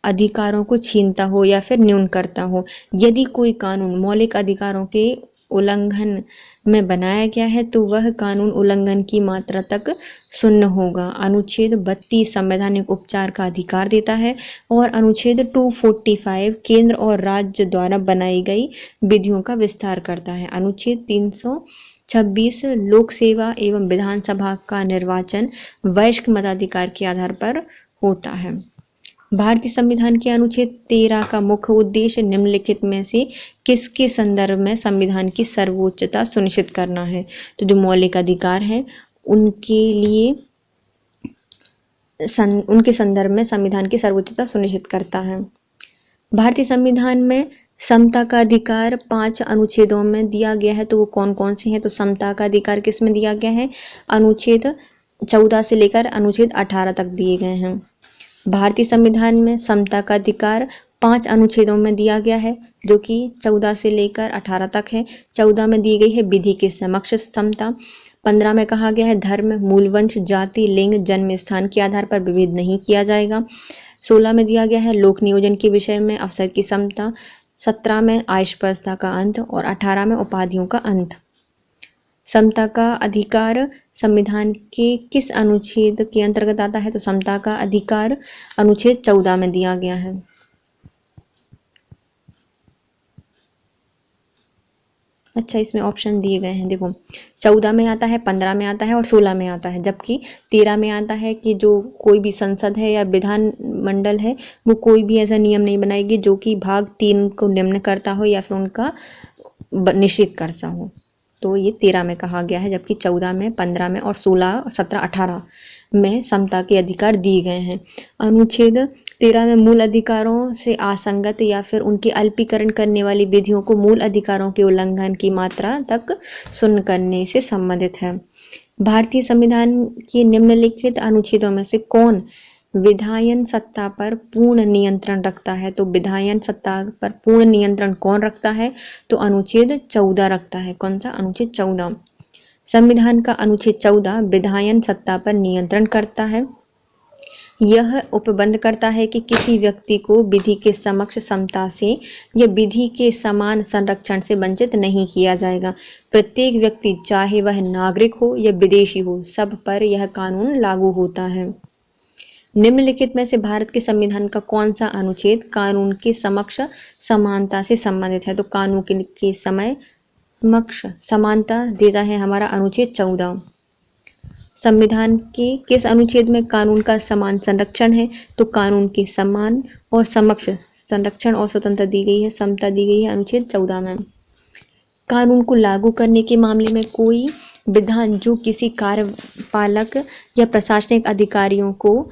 अधिकारों को छीनता हो या फिर न्यून करता हो। यदि कोई कानून मौलिक अधिकारों के उल्लंघन में बनाया गया है, तो वह कानून उल्लंघन की मात्रा तक शून्य होगा। अनुच्छेद 32 संवैधानिक उपचार का अधिकार देता है और अनुच्छेद 245 केंद्र और राज्य द्वारा बनाई गई विधियों का विस्तार करता है। अनुच्छेद 326 लोक सेवा एवं विधानसभा का निर्वाचन वयस्क मताधिकार के आधार पर होता है। भारतीय संविधान के अनुच्छेद 13 का मुख्य उद्देश्य निम्नलिखित में से किसके संदर्भ में संविधान की सर्वोच्चता सुनिश्चित करना है? तो जो मौलिक अधिकार हैं उनके लिए उनके संदर्भ में संविधान की सर्वोच्चता सुनिश्चित करता है। भारतीय संविधान में समता का अधिकार 5 अनुच्छेदों में दिया गया है, तो वो कौन कौन से हैं? तो समता का अधिकार किस में दिया गया है? अनुच्छेद 14 से लेकर अनुच्छेद 18 तक दिए गए हैं। भारतीय संविधान में समता का अधिकार 5 अनुच्छेदों में दिया गया है, जो कि 14 से लेकर 18 तक है। 14 में दी गई है विधि के समक्ष समता। 15 में कहा गया है धर्म, मूलवंश, जाति, लिंग, जन्म स्थान के आधार पर विभेद नहीं किया जाएगा। 16 में दिया गया है लोक नियोजन के विषय में अवसर की समता। 17 में अस्पृश्यता का अंत और 18 में उपाधियों का अंत। समता का अधिकार संविधान के किस अनुच्छेद के अंतर्गत आता है? तो समता का अधिकार अनुच्छेद 14 में दिया गया है। अच्छा, इसमें ऑप्शन दिए गए हैं, देखो 14 में आता है, 15 में आता है और 16 में आता है, जबकि 13 में आता है कि जो कोई भी संसद है या विधान मंडल है वो कोई भी ऐसा नियम नहीं बनाएगी जो कि भाग 3 को निम्न करता हो या फिर उनका निश्चित करता हो। तो ये 13 में कहा गया है, जबकि 14 में, 15 में और 16, 17, 18 में समता के अधिकार दिए गए हैं। अनुच्छेद 13 में मूल अधिकारों से असंगत या फिर उनके अल्पीकरण करने वाली विधियों को मूल अधिकारों के उल्लंघन की मात्रा तक शून्य करने से संबंधित है। भारतीय संविधान के निम्नलिखित अनुच्छेदों में से कौन विधायन सत्ता पर पूर्ण नियंत्रण रखता है? तो विधायन सत्ता पर पूर्ण नियंत्रण कौन रखता है? तो अनुच्छेद 14 रखता है। कौन सा? अनुच्छेद 14। संविधान का अनुच्छेद 14 विधायन सत्ता पर नियंत्रण करता है। यह उपबंध करता है कि किसी व्यक्ति को विधि के समक्ष समता से या विधि के समान संरक्षण से वंचित नहीं किया जाएगा। प्रत्येक व्यक्ति, चाहे वह नागरिक हो या विदेशी हो, सब पर यह कानून लागू होता है। निम्नलिखित में से भारत के संविधान का कौन सा अनुच्छेद कानून के समक्ष समानता से संबंधित है? तो कानून के समक्ष समानता देता है हमारा अनुच्छेद 14। संविधान के किस अनुच्छेद में कानून का समान संरक्षण है? तो कानून के समान और समक्ष संरक्षण और स्वतंत्रता दी गई है, समता दी गई है अनुच्छेद 14 में। कानून को लागू करने के मामले में कोई विधान जो किसी कार्यपालक या प्रशासनिक अधिकारियों को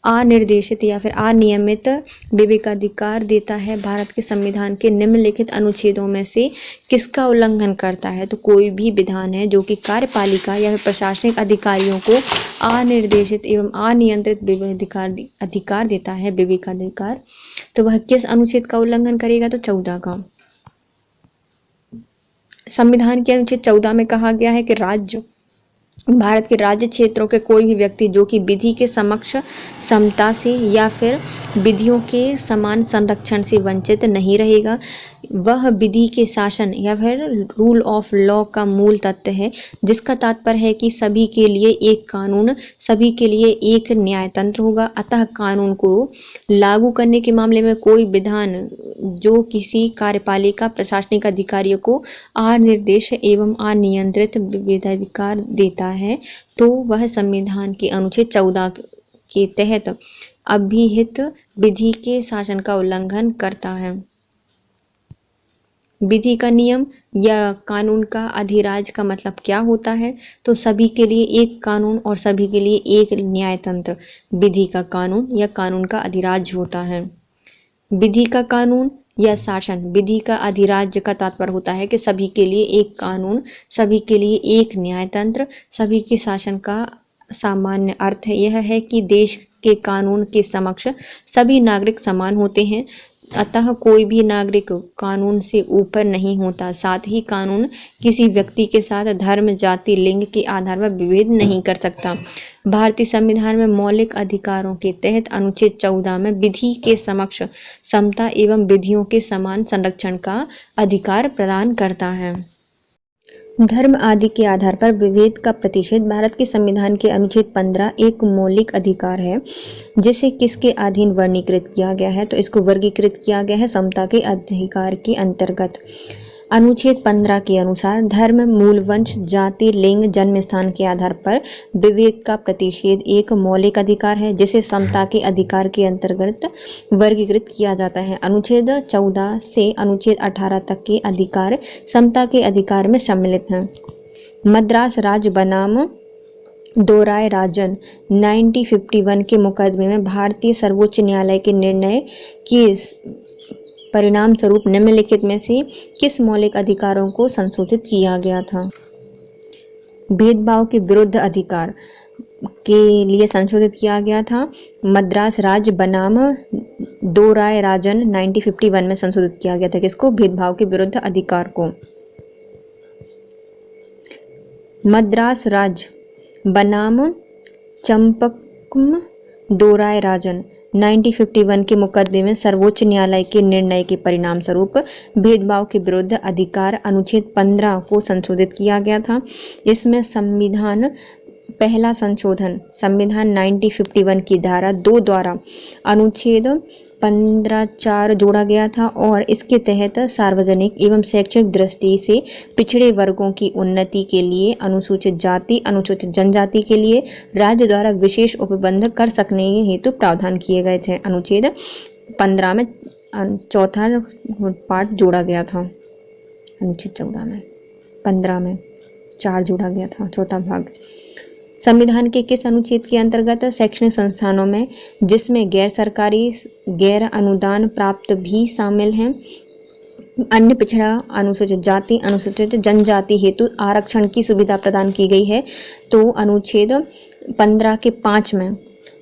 अनिर्देशित या फिर अनियमित विवेकाधिकार देता है, भारत के संविधान के निम्नलिखित अनुच्छेदों में से किसका उल्लंघन करता है? तो कोई भी विधान है जो कि कार्यपालिका या फिर प्रशासनिक अधिकारियों को अनिर्देशित एवं अनियंत्रित अधिकार देता है, विवेकाधिकार, तो वह किस अनुच्छेद का उल्लंघन करेगा? तो 14 का। संविधान के अनुच्छेद 14 में कहा गया है कि भारत के राज्य क्षेत्रों के कोई भी व्यक्ति जो कि विधि के समक्ष समता से या फिर विधियों के समान संरक्षण से वंचित नहीं रहेगा। वह विधि के शासन या फिर रूल ऑफ लॉ का मूल तत्व है, जिसका तात्पर्य है कि सभी के लिए एक कानून, सभी के लिए एक न्यायतंत्र होगा। अतः कानून को लागू करने के मामले में कोई विधान जो किसी कार्यपालिका प्रशासनिक अधिकारियों को अनिर्देश एवं अनियंत्रित विवेकाधिकार देता है, तो वह संविधान के अनुच्छेद 14 के तहत अभिहित विधि के शासन का उल्लंघन करता है। विधि का नियम या कानून का अधिराज का मतलब क्या होता है? तो सभी के लिए एक कानून और सभी के लिए एक न्यायतंत्र विधि का कानून या कानून का अधिराज होता है। विधि का कानून या शासन, विधि का अधिराज्य का तात्पर्य होता है कि सभी के लिए एक कानून, सभी के लिए एक न्यायतंत्र, सभी के शासन का सामान्य अर्थ यह है कि देश के कानून के समक्ष सभी नागरिक समान होते हैं, अतः कोई भी नागरिक कानून से ऊपर नहीं होता। साथ ही कानून किसी व्यक्ति के साथ धर्म, जाति, लिंग के आधार पर विभेद नहीं कर सकता। भारतीय संविधान में मौलिक अधिकारों के तहत अनुच्छेद 14 में विधि के समक्ष समता एवं विधियों के समान संरक्षण का अधिकार प्रदान करता है। धर्म आदि के आधार पर विभेद का प्रतिषेध भारत के संविधान के अनुच्छेद 15 एक मौलिक अधिकार है, जिसे किसके अधीन वर्गीकृत किया गया है? तो इसको वर्गीकृत किया गया है समता के अधिकार के अंतर्गत। अनुच्छेद 15 के अनुसार धर्म, मूल वंश, जाति, लिंग, जन्म स्थान के आधार पर विभेद का प्रतिषेध एक मौलिक अधिकार है, जिसे समता के अधिकार के अंतर्गत वर्गीकृत किया जाता है। अनुच्छेद 14 से अनुच्छेद 18 तक के अधिकार समता के अधिकार में सम्मिलित हैं। मद्रास राज्य बनाम दोराय राजन 1951 के मुकदमे में भारतीय सर्वोच्च न्यायालय के निर्णय की परिणाम स्वरूप निम्नलिखित में से किस मौलिक अधिकारों को संशोधित किया गया था? भेदभाव के विरुद्ध अधिकार के लिए संशोधित किया गया था। मद्रास राज्य बनाम दोराय राजन 1951 में संशोधित किया गया था किसको? भेदभाव के विरुद्ध अधिकार को। मद्रास राज्य बनाम चंपकम दोराय राजन 1951 के मुकदमे में सर्वोच्च न्यायालय के निर्णय के परिणाम स्वरूप भेदभाव के विरुद्ध अधिकार अनुच्छेद 15 को संशोधित किया गया था। इसमें संविधान पहला संशोधन संविधान 1951 की धारा 2 द्वारा अनुच्छेद 15(4) जोड़ा गया था और इसके तहत सार्वजनिक एवं शैक्षिक दृष्टि से पिछड़े वर्गों की उन्नति के लिए अनुसूचित जाति, अनुसूचित जनजाति के लिए राज्य द्वारा विशेष उपबंध कर सकने हेतु प्रावधान किए गए थे। अनुच्छेद 15 में चौथा पार्ट जोड़ा गया था। अनुच्छेद 14 में 15 में 4 जोड़ा गया था, चौथा भाग। संविधान के किस अनुच्छेद के अंतर्गत शैक्षणिक संस्थानों में, जिसमें गैर सरकारी, गैर अनुदान प्राप्त भी शामिल हैं, अन्य पिछड़ा, अनुसूचित जाति, अनुसूचित जनजाति हेतु आरक्षण की सुविधा प्रदान की गई है? तो अनुच्छेद 15 के 5 में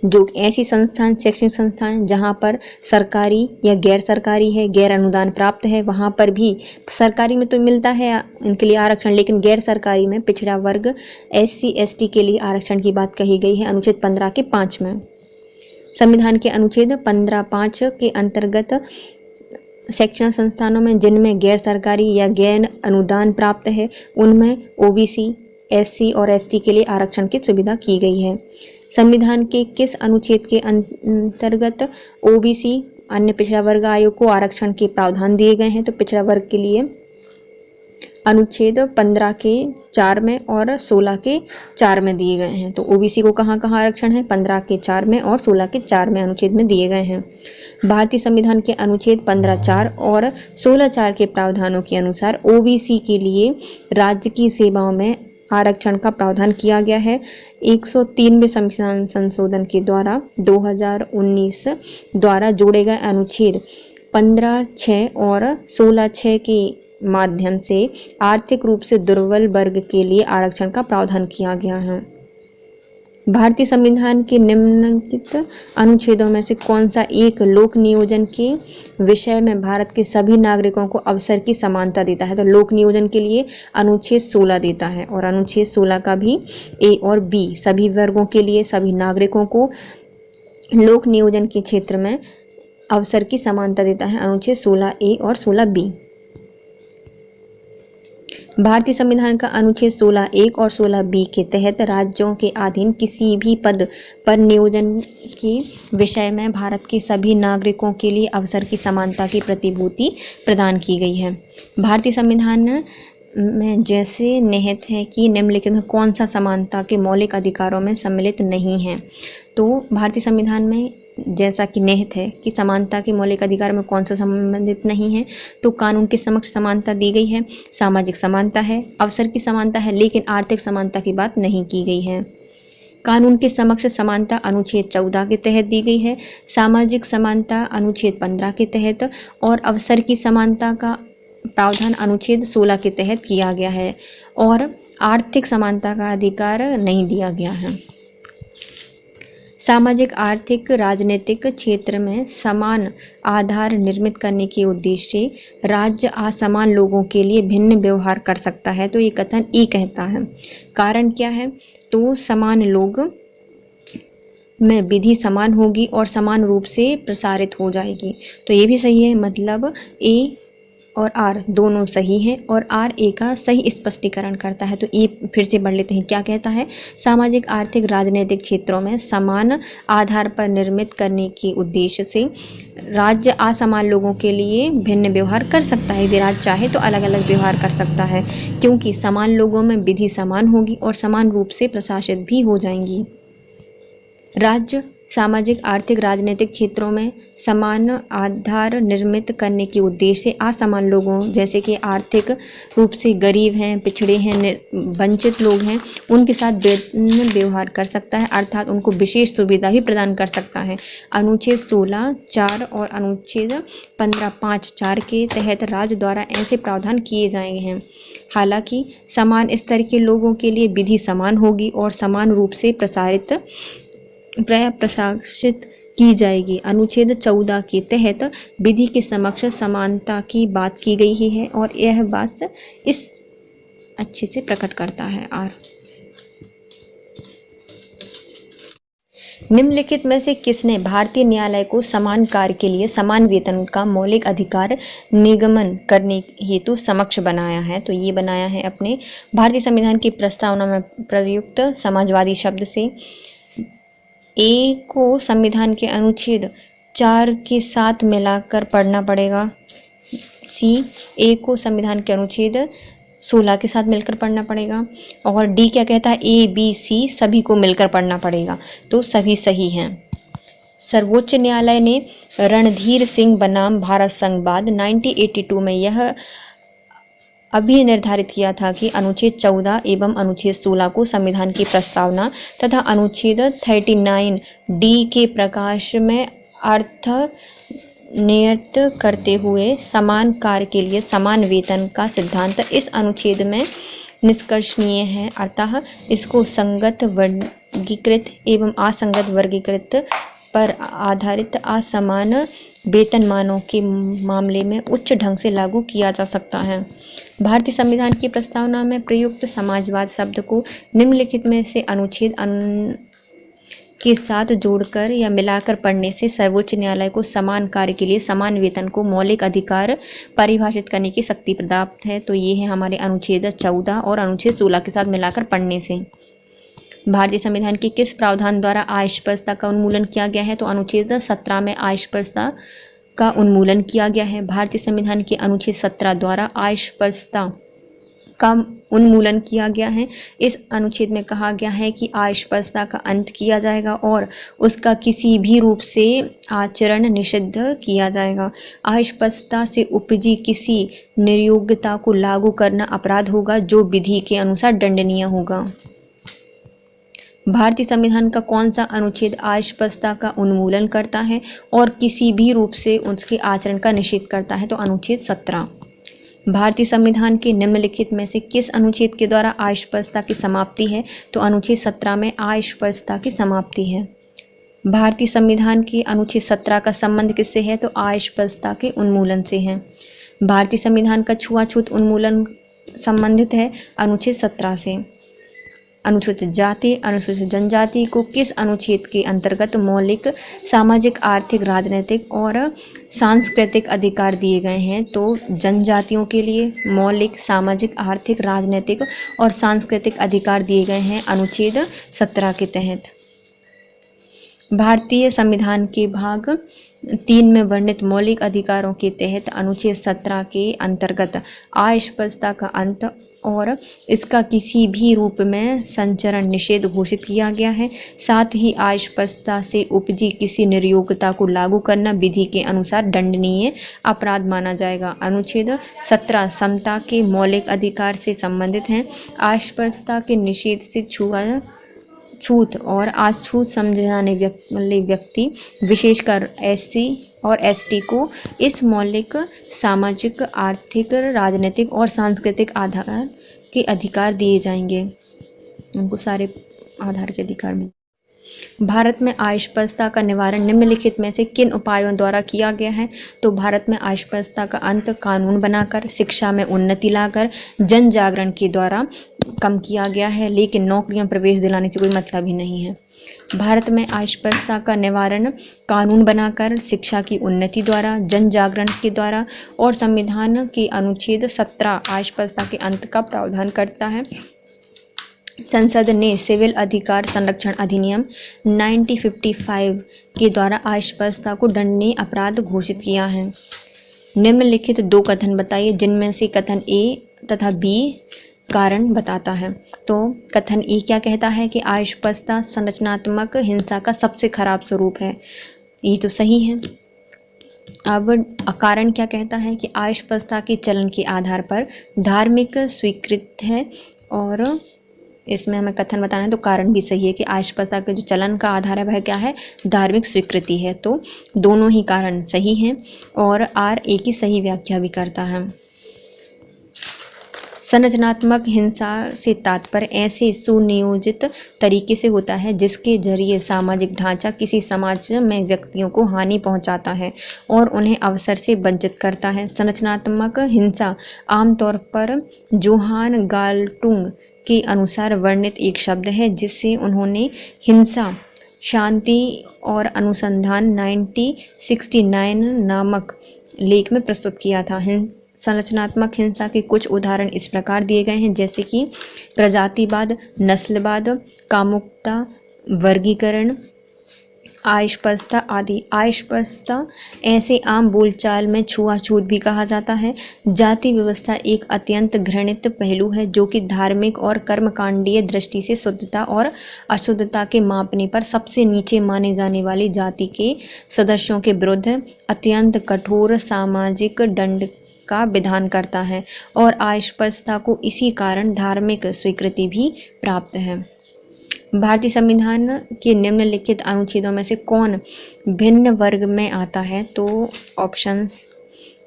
जो ऐसी संस्थान, शैक्षणिक संस्थान जहां पर सरकारी या गैर सरकारी है, गैर अनुदान प्राप्त है, वहां पर भी सरकारी में तो मिलता है इनके लिए आरक्षण, लेकिन गैर सरकारी में पिछड़ा वर्ग SC ST के लिए आरक्षण की बात कही गई है अनुच्छेद 15 के 5 में। संविधान के अनुच्छेद 15(5) के अंतर्गत शैक्षणिक संस्थानों में जिनमें गैर सरकारी या गैर अनुदान प्राप्त है उनमें ओबीसी, एससी और एसटी के लिए आरक्षण की सुविधा की गई है। संविधान के किस अनुच्छेद के अंतर्गत ओबीसी अन्य पिछड़ा वर्ग आयोग को आरक्षण के प्रावधान दिए गए हैं? तो पिछड़ा वर्ग के लिए अनुच्छेद 15 के 4 में और 16 के 4 में दिए गए हैं। तो ओबीसी को कहाँ कहाँ आरक्षण है? 15 के 4 में और 16 के 4 में अनुच्छेद में दिए गए हैं। भारतीय संविधान के अनुच्छेद 15(4) और 16(4) के प्रावधानों के अनुसार ओबीसी के लिए राज्य की सेवाओं में आरक्षण का प्रावधान किया गया है। 103वें संविधान संशोधन के द्वारा 2019 द्वारा जोड़े गए अनुच्छेद 15(6) और 16(6) के माध्यम से आर्थिक रूप से दुर्बल वर्ग के लिए आरक्षण का प्रावधान किया गया है। भारतीय संविधान के निम्नलिखित अनुच्छेदों में से कौन सा एक लोक नियोजन के विषय में भारत के सभी नागरिकों को अवसर की समानता देता है? तो लोक नियोजन के लिए अनुच्छेद 16 देता है और अनुच्छेद 16 का भी ए और बी सभी वर्गों के लिए सभी नागरिकों को लोक नियोजन के क्षेत्र में अवसर की समानता देता है, अनुच्छेद 16(a) और 16(b). भारतीय संविधान का अनुच्छेद 16(1) और 16(b) के तहत राज्यों के अधीन किसी भी पद पर नियोजन के विषय में भारत के सभी नागरिकों के लिए अवसर की समानता की प्रतिभूति प्रदान की गई है। भारतीय संविधान में जैसे निहित है कि निम्नलिखित में कौन सा समानता के मौलिक अधिकारों में सम्मिलित नहीं है? तो भारतीय संविधान में जैसा कि निहित है कि समानता के मौलिक अधिकार में कौन सा संबंधित नहीं है? तो कानून के समक्ष समानता दी गई है, सामाजिक समानता है, अवसर की समानता है, लेकिन आर्थिक समानता की बात नहीं की गई है। कानून के समक्ष समानता अनुच्छेद 14 के तहत दी गई है, सामाजिक समानता अनुच्छेद 15 के तहत और अवसर की समानता का प्रावधान अनुच्छेद 16 के तहत किया गया है और आर्थिक समानता का अधिकार नहीं दिया गया है। सामाजिक, आर्थिक, राजनीतिक क्षेत्र में समान आधार निर्मित करने के उद्देश्य से राज्य असमान लोगों के लिए भिन्न व्यवहार कर सकता है। तो ये कथन ई कहता है। कारण क्या है? तो समान लोग में विधि समान होगी और समान रूप से प्रसारित हो जाएगी। तो ये भी सही है, मतलब ए और आर दोनों सही हैं और आर ए का सही स्पष्टीकरण करता है। तो ए फिर से पढ़ लेते हैं, क्या कहता है? सामाजिक, आर्थिक, राजनीतिक क्षेत्रों में समान आधार पर निर्मित करने के उद्देश्य से राज्य असमान लोगों के लिए भिन्न व्यवहार कर सकता है। यदि राज्य चाहे तो अलग अलग व्यवहार कर सकता है, क्योंकि समान लोगों में विधि समान होगी और समान रूप से प्रशासित भी हो जाएंगी। राज्य सामाजिक, आर्थिक, राजनीतिक क्षेत्रों में समान आधार निर्मित करने के उद्देश्य से असमान लोगों, जैसे कि आर्थिक रूप से गरीब हैं, पिछड़े हैं, वंचित लोग हैं, उनके साथ भिन्न व्यवहार कर सकता है, अर्थात उनको विशेष सुविधा भी प्रदान कर सकता है। अनुच्छेद 16(4) और अनुच्छेद 15(5)(4) के तहत राज्य द्वारा ऐसे प्रावधान किए जाएंगे हैं। हालांकि समान स्तर के लोगों के लिए विधि समान होगी और समान रूप से प्रशासित की जाएगी। अनुच्छेद 14 के तहत विधि के समक्ष समानता की बात की गई ही है और यह बात इस अच्छे से प्रकट करता है। आर निम्नलिखित में से किसने भारतीय न्यायालय को समान कार्य के लिए समान वेतन का मौलिक अधिकार निगमन करने हेतु समक्ष बनाया है? तो ये बनाया है अपने भारतीय संविधान की प्रस्तावना में प्रयुक्त समाजवादी शब्द से। ए को संविधान के अनुच्छेद 4 के साथ मिलाकर पढ़ना पड़ेगा। सी, ए को संविधान के अनुच्छेद 16 के साथ मिलकर पढ़ना पड़ेगा। और डी क्या कहता है? ए, बी, सी सभी को मिलकर पढ़ना पड़ेगा। तो सभी सही हैं। सर्वोच्च न्यायालय ने रणधीर सिंह बनाम भारत संघ बाद 1982 में यह अभी निर्धारित किया था कि अनुच्छेद 14 एवं अनुच्छेद 16 को संविधान की प्रस्तावना तथा अनुच्छेद 39 डी के प्रकाश में अर्थ नियत करते हुए समान कार्य के लिए समान वेतन का सिद्धांत इस अनुच्छेद में निष्कर्षणीय है। अतः इसको संगत वर्गीकृत एवं असंगत वर्गीकृत पर आधारित असमान वेतनमानों के मामले में उच्च ढंग से लागू किया जा सकता है। भारतीय संविधान की प्रस्तावना में प्रयुक्त समाजवाद शब्द को निम्नलिखित में से अनुच्छेद के साथ जोड़कर या मिलाकर पढ़ने से सर्वोच्च न्यायालय को समान कार्य के लिए समान वेतन को मौलिक अधिकार परिभाषित करने की शक्ति प्राप्त है। तो ये है हमारे अनुच्छेद 14 और अनुच्छेद 16 के साथ मिलाकर पढ़ने से। भारतीय संविधान के किस प्रावधान द्वारा अस्पृश्यता का उन्मूलन किया गया है? तो अनुच्छेद 17 में अस्पृश्यता का उन्मूलन किया गया है। भारतीय संविधान के अनुच्छेद 17 द्वारा अस्पृश्यता का उन्मूलन किया गया है। इस अनुच्छेद में कहा गया है कि अस्पृश्यता का अंत किया जाएगा और उसका किसी भी रूप से आचरण निषिद्ध किया जाएगा। अस्पृश्यता से उपजी किसी निर्योग्यता को लागू करना अपराध होगा जो विधि के अनुसार दंडनीय होगा। भारतीय संविधान का कौन सा अनुच्छेद अस्पृश्यता का उन्मूलन करता है और किसी भी रूप से उसके आचरण का निषेध करता है? तो अनुच्छेद 17। भारतीय संविधान के निम्नलिखित में से किस अनुच्छेद के द्वारा अस्पृश्यता की समाप्ति है? तो अनुच्छेद 17 में अस्पृश्यता की समाप्ति है। भारतीय संविधान के अनुच्छेद 17 का संबंध किससे है? तो अस्पृश्यता के उन्मूलन से है। भारतीय संविधान का छुआछूत उन्मूलन संबंधित है अनुच्छेद 17 से। अनुसूचित जाति, अनुसूचित जनजाति को किस अनुच्छेद के अंतर्गत मौलिक सामाजिक, आर्थिक, राजनीतिक और सांस्कृतिक अधिकार दिए गए हैं? तो जनजातियों के लिए मौलिक सामाजिक, आर्थिक, राजनीतिक और सांस्कृतिक अधिकार दिए गए हैं अनुच्छेद 17 के तहत। भारतीय संविधान के भाग 3 में वर्णित मौलिक अधिकारों के तहत अनुच्छेद 17 के अंतर्गत अस्पृश्यता का अंत और इसका किसी भी रूप में संचरण निषेध घोषित किया गया है। साथ ही अस्पृश्यता से उपजी किसी निर्योग्यता को लागू करना विधि के अनुसार दंडनीय अपराध माना जाएगा। अनुच्छेद 17 समता के मौलिक अधिकार से संबंधित है। अस्पृश्यता के निषेध से छूत और अछूत समझे जाने वाले व्यक्ति, विशेषकर SC और ST को इस मौलिक सामाजिक, आर्थिक, राजनीतिक और सांस्कृतिक आधार के अधिकार दिए जाएंगे। उनको सारे आधार के अधिकार मिले। भारत में अस्पृश्यता का निवारण निम्नलिखित में से किन उपायों द्वारा किया गया है? तो भारत में अस्पृश्यता का अंत कानून बनाकर, शिक्षा में उन्नति लाकर, जन जागरण के द्वारा कम किया गया है, लेकिन नौकरियां प्रवेश दिलाने से कोई मतलब ही नहीं है। भारत में अस्पृश्यता का निवारण कानून बनाकर, शिक्षा की उन्नति द्वारा, जन जागरण के द्वारा और संविधान के अनुच्छेद 17 अस्पृश्यता के अंत का प्रावधान करता है। संसद ने सिविल अधिकार संरक्षण अधिनियम 1955 के द्वारा अस्पृश्यता को दंडनीय अपराध घोषित किया है। निम्नलिखित 2 कथन बताइए जिनमें से कथन A तथा B कारण बताता है। तो कथन A क्या कहता है कि अस्पृश्यता संरचनात्मक हिंसा का सबसे खराब स्वरूप है। ये तो सही है। अब कारण क्या कहता है कि अस्पृश्यता के चलन के आधार पर धार्मिक स्वीकृत है, और इसमें हमें कथन बताना है तो कारण भी सही है कि अस्पृश्यता के जो चलन का आधार है वह क्या है? धार्मिक स्वीकृति है। तो दोनों ही कारण सही हैं और R एक ही सही व्याख्या भी करता है। संरचनात्मक हिंसा से तात्पर्य ऐसे सुनियोजित तरीके से होता है जिसके जरिए सामाजिक ढांचा किसी समाज में व्यक्तियों को हानि पहुंचाता है और उन्हें अवसर से वंचित करता है। संरचनात्मक हिंसा आमतौर पर जोहान गाल्टुंग के अनुसार वर्णित एक शब्द है जिससे उन्होंने हिंसा, शांति और अनुसंधान 1969 नामक लेख में प्रस्तुत किया था। संरचनात्मक हिंसा के कुछ उदाहरण इस प्रकार दिए गए हैं जैसे कि प्रजातिवाद, नस्लवाद, कामुकता, वर्गीकरण, अस्पृश्यता आदि। अस्पृश्यता ऐसे आम बोलचाल में छुआछूत भी कहा जाता है। जाति व्यवस्था एक अत्यंत घृणित पहलू है जो कि धार्मिक और कर्मकांडीय दृष्टि से शुद्धता और अशुद्धता के मापने पर सबसे नीचे माने जाने वाली जाति के सदस्यों के विरुद्ध अत्यंत कठोर सामाजिक दंड का विधान करता है और अस्पृश्यता को इसी कारण धार्मिक स्वीकृति भी प्राप्त है। भारतीय संविधान के निम्नलिखित अनुच्छेदों में से कौन भिन्न वर्ग में आता है? तो ऑप्शंस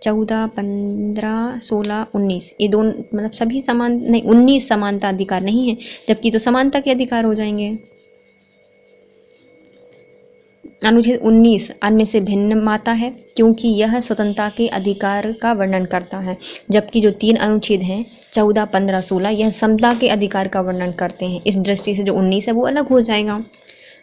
14, 15, 16, 19 ये दोनों मतलब सभी समान नहीं, 19 समानता अधिकार नहीं है, जबकि तो समानता के अधिकार हो जाएंगे। अनुच्छेद 19 अन्य से भिन्न माता है क्योंकि यह स्वतंत्रता के अधिकार का वर्णन करता है, जबकि जो 3 अनुच्छेद हैं 14, 15, 16 यह समता के अधिकार का वर्णन करते हैं। इस दृष्टि से जो 19 है वो अलग हो जाएगा।